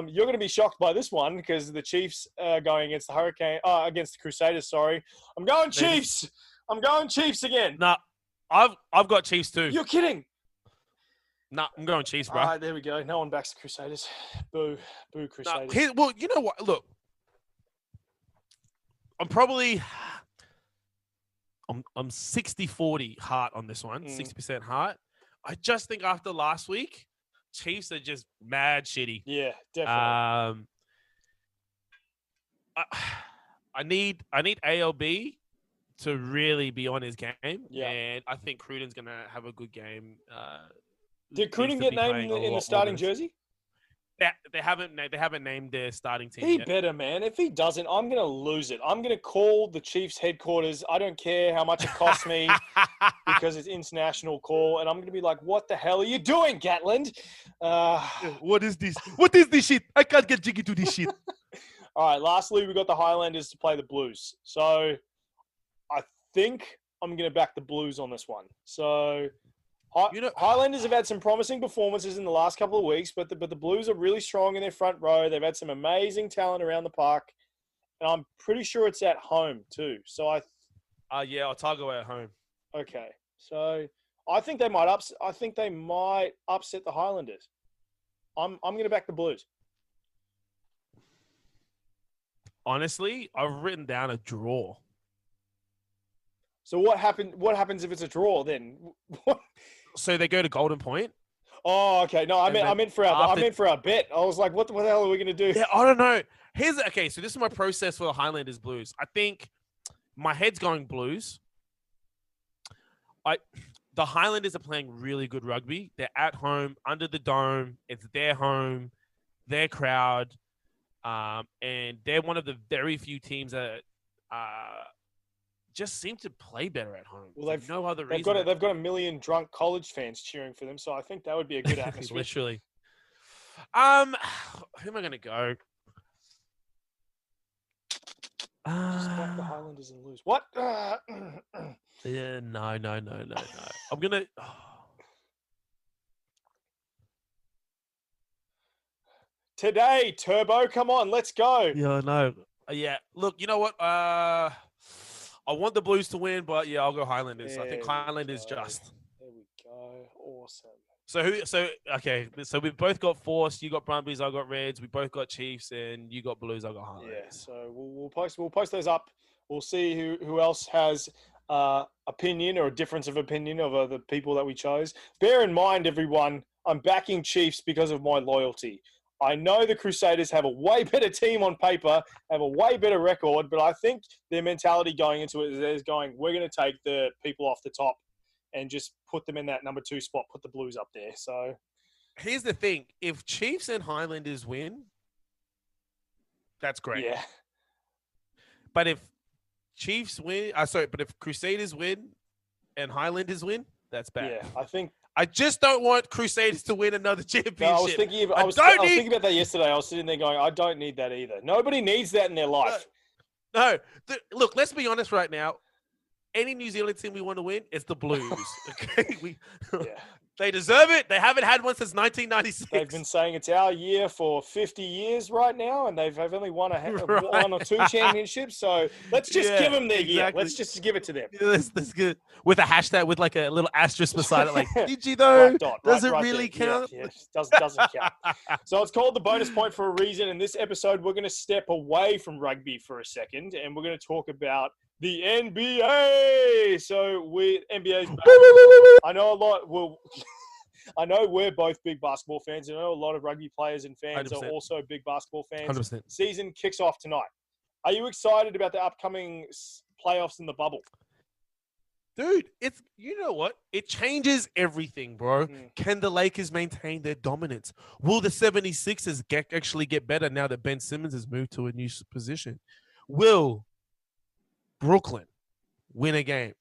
you're going to be shocked by this one because the Chiefs are going against against the Crusaders. Sorry, I'm going Chiefs. I'm going Chiefs again. Nah, I've got Chiefs too. You're kidding. Nah, I'm going Chiefs, bro. All right, there we go. No one backs the Crusaders. Boo, Crusaders. Nah, well, you know what? Look, I'm 60-40 heart on this one. 60% heart. I just think after last week, Chiefs are just mad shitty. Yeah, definitely. I need ALB to really be on his game. Yeah. And I think Cruden's going to have a good game. Did Needs Cruden to get be named playing a in the lot more starting minutes. jersey? They haven't named their starting team He yet. better, man. If he doesn't, I'm going to lose it. I'm going to call the Chiefs headquarters. I don't care how much it costs me because it's international call. And I'm going to be like, what the hell are you doing, Gatland? What is this? What is this shit? I can't get jiggy to this shit. All right, lastly, we got the Highlanders to play the Blues. So I think I'm going to back the Blues on this one. So Highlanders have had some promising performances in the last couple of weeks, but the Blues are really strong in their front row. They've had some amazing talent around the park, and I'm pretty sure it's at home too. So Otago at home. Okay, so I think they might upset the Highlanders. I'm going to back the Blues. Honestly, I've written down a draw. So what happens if it's a draw then? So they go to Golden Point. Oh, okay. No, I meant for our bet. I was like, what the hell are we gonna do? Yeah, I don't know. So this is my process for the Highlanders Blues. I think my head's going Blues. The Highlanders are playing really good rugby. They're at home, under the dome. It's their home, their crowd, and they're one of the very few teams that just seem to play better at home. Well, no other reason. They've got a million drunk college fans cheering for them, so I think that would be a good atmosphere. Literally. Who am I going to go? Just back the Highlanders and lose. What? Yeah, no. I'm going to... Today, Turbo, come on, let's go. Yeah, no. Yeah, look, you know what? I want the Blues to win, but yeah, I'll go Highlanders. I think Highlanders just. There we go. Awesome. So we've both got Force. You got Brumbies. I got Reds. We both got Chiefs, and you got Blues. I got Highlanders. Yeah. So we'll post those up. We'll see who else has opinion or a difference of opinion of the people that we chose. Bear in mind, everyone, I'm backing Chiefs because of my loyalty. I know the Crusaders have a way better team on paper, have a way better record, but I think their mentality going into it is we're going to take the people off the top and just put them in that number 2 spot, put the Blues up there. So here's the thing. If Chiefs and Highlanders win, that's great. Yeah. But if Chiefs win, but if Crusaders win and Highlanders win, that's bad. Yeah, I just don't want Crusaders to win another championship. No, I was thinking about that yesterday. I was sitting there going, I don't need that either. Nobody needs that in their life. Look, let's be honest right now. Any New Zealand team we want to win, it's the Blues. Okay, they deserve it. They haven't had one since 1996. They've been saying it's our year for 50 years right now, and they've only won one or 2 championships. So let's just give them their year. Let's just give it to them. Yeah, that's good. With a hashtag, with like a little asterisk beside it, like, did you though? Does it really count? Yeah, doesn't count. So it's called the bonus point for a reason. In this episode, we're going to step away from rugby for a second, and we're going to talk about the NBA. So NBA's back. I know a lot. I know we're both big basketball fans. I know a lot of rugby players and fans 100%. Are also big basketball fans. 100%. Season kicks off tonight. Are you excited about the upcoming playoffs in the bubble? Dude, you know what? It changes everything, bro. Can the Lakers maintain their dominance? Will the 76ers actually get better now that Ben Simmons has moved to a new position? Will Brooklyn win a game?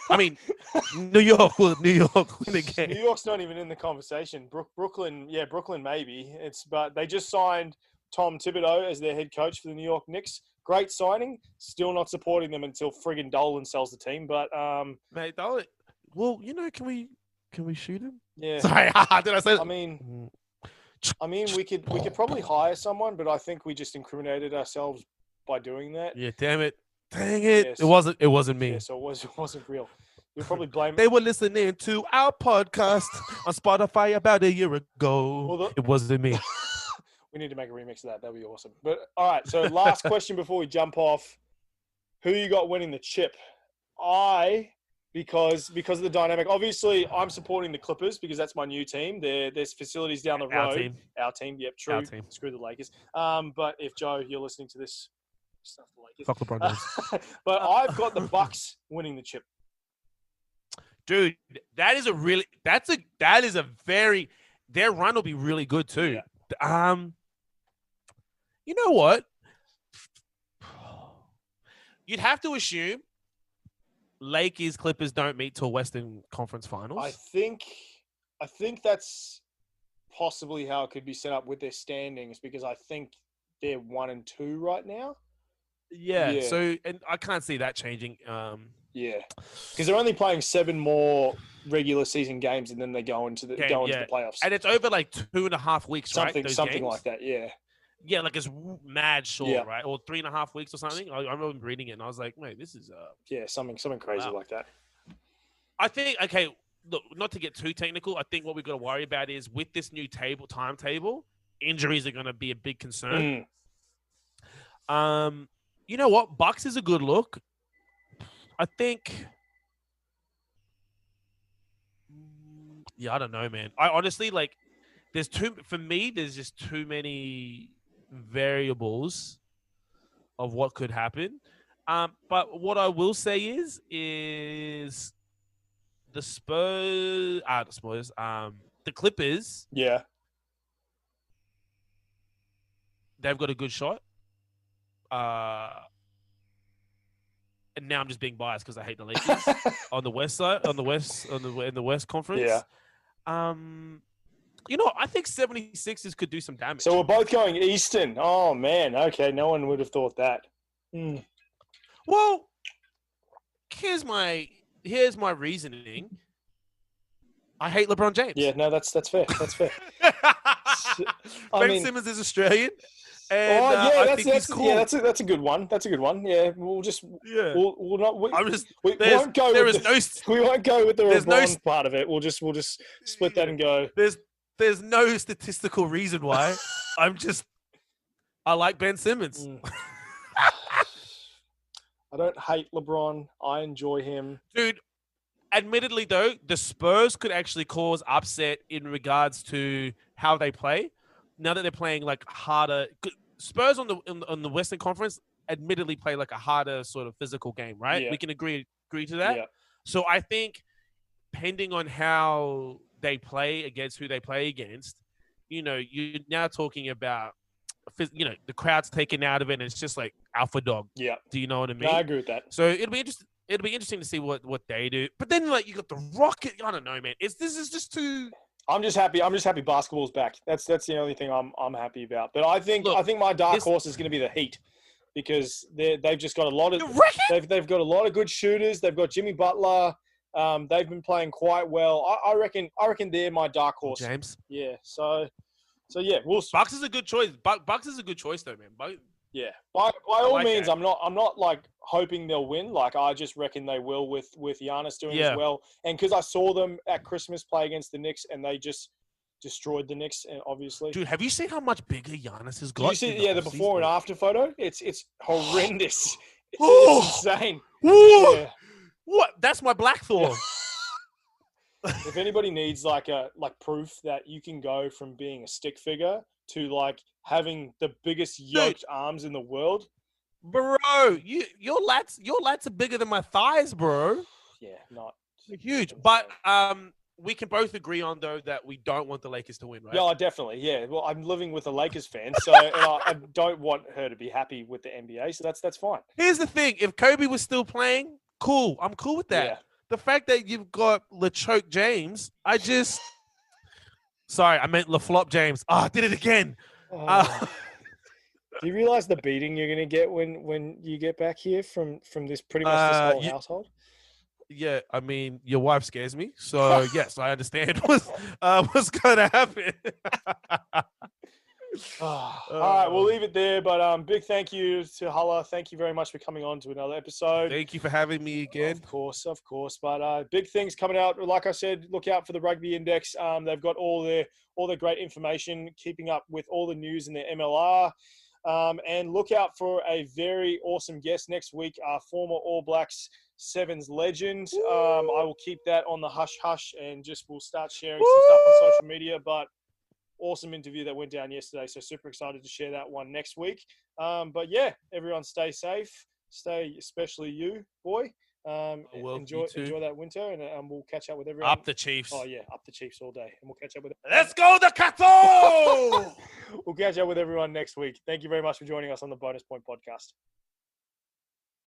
I mean, New York win a game. New York's not even in the conversation. Brooklyn maybe. But they just signed Tom Thibodeau as their head coach for the New York Knicks. Great signing. Still not supporting them until friggin' Dolan sells the team. But mate, Dolan. Well, can we shoot him? Yeah. Sorry, did I say that? I mean, we could probably hire someone, but I think we just incriminated ourselves by doing that. Yeah, damn it. Dang it. Yes. It wasn't me. Yeah, so it wasn't real. You're probably blaming. They were listening to our podcast on Spotify about a year ago. It wasn't me. We need to make a remix of that. That'd be awesome. But all right, so last question before we jump off. Who you got winning the chip? Because of the dynamic. Obviously, I'm supporting the Clippers because that's my new team. There's facilities down the road. Our team. Yep, true. Our team. Screw the Lakers. But if Joe, you're listening to this, Stuff the Lakers. Fuck LeBron James. But I've got the Bucks winning the chip. Dude, that is a very, their run will be really good too. Yeah. You know what? You'd have to assume Lakers Clippers don't meet till Western Conference Finals. I think that's possibly how it could be set up with their standings, because I think they're 1 and 2 right now. Yeah. So, and I can't see that changing. Yeah, because they're only playing 7 more regular season games, and then they go into the playoffs. And it's over like 2.5 weeks, something right? Something like that. Yeah. Yeah, like it's mad short, right? Or 3.5 weeks or something. I remember reading it, and I was like, "Wait, this is something crazy like that." I think look, not to get too technical. I think what we've got to worry about is with this new timetable, injuries are going to be a big concern. You know what? Bucks is a good look. I think. Yeah, I don't know, man. I honestly there's just too many variables of what could happen. But what I will say is the the Clippers. Yeah. They've got a good shot. And now I'm just being biased because I hate the Lakers on the West side, in the West Conference. Yeah. You know, I think 76ers could do some damage. So we're both going Eastern. Oh man, okay. No one would have thought that. Well, here's my reasoning. I hate LeBron James. Yeah, no, that's fair. That's fair. Ben Simmons is Australian. And, I think he's cool. Yeah, that's a good one. That's a good one. Yeah, we'll not. We won't go with the LeBron part of it. We'll just split that and go. There's no statistical reason why. I like Ben Simmons. I don't hate LeBron. I enjoy him, dude. Admittedly, though, the Spurs could actually cause upset in regards to how they play. Now that they're playing like harder, Spurs on the Western Conference admittedly play like a harder sort of physical game, right? Yeah. We can agree to that. Yeah. So I think, depending on how they play against who they play against, you're now talking about, the crowd's taken out of it, and it's just like alpha dog. Yeah. Do you know what I mean? No, I agree with that. So it'll be interesting. It'll be interesting to see what they do. But then, you got the Rocket. I don't know, man. This is just too. I'm just happy basketball's back. That's the only thing I'm happy about. But I think my dark horse is going to be the Heat, because they've just got a lot of they've got a lot of good shooters. They've got Jimmy Butler. They've been playing quite well. I reckon they're my dark horse. James. Yeah. So yeah, Bucks is a good choice. Bucks is a good choice though, man. Yeah. By all means, that. I'm not like hoping they'll win. Like, I just reckon they will with Giannis doing as well. And because I saw them at Christmas play against the Knicks, and they just destroyed the Knicks, obviously. Dude, have you seen how much bigger Giannis has got? Did you see the before and after photo? It's horrendous. It's insane. Yeah. What? That's my Blackthorn. If anybody needs like proof that you can go from being a stick figure to like having the biggest yoked arms in the world, bro, your lats are bigger than my thighs, bro. Yeah, not huge. But we can both agree on though that we don't want the Lakers to win, right? Yeah, definitely. Yeah. Well, I'm living with a Lakers fan, so I don't want her to be happy with the NBA. So that's fine. Here's the thing: if Kobe was still playing, cool. I'm cool with that. Yeah. The fact that you've got LeChoke James, sorry, I meant LaFlop James. I did it again. Do you realize the beating you're going to get when you get back here from this pretty much this whole household? Yeah, I mean, your wife scares me, so yes, I understand what's going to happen. All right, we'll leave it there. But big thank you to Hulla. Thank you very much for coming on to another episode. Thank you for having me again. Of course. But big things coming out. Like I said, look out for the Rugby Index. They've got all their great information, keeping up with all the news in their MLR. And look out for a very awesome guest next week, our former All Blacks Sevens legend. I will keep that on the hush hush, and we'll start sharing some stuff on social media. But awesome interview that went down yesterday. So super excited to share that one next week. But yeah, everyone stay safe. Stay, especially you, boy. Enjoy that winter, and we'll catch up with everyone. Up the Chiefs. Oh yeah, up the Chiefs all day, and we'll catch up with. Let's go the Capo! We'll catch up with everyone next week. Thank you very much for joining us on the Bonus Point Podcast.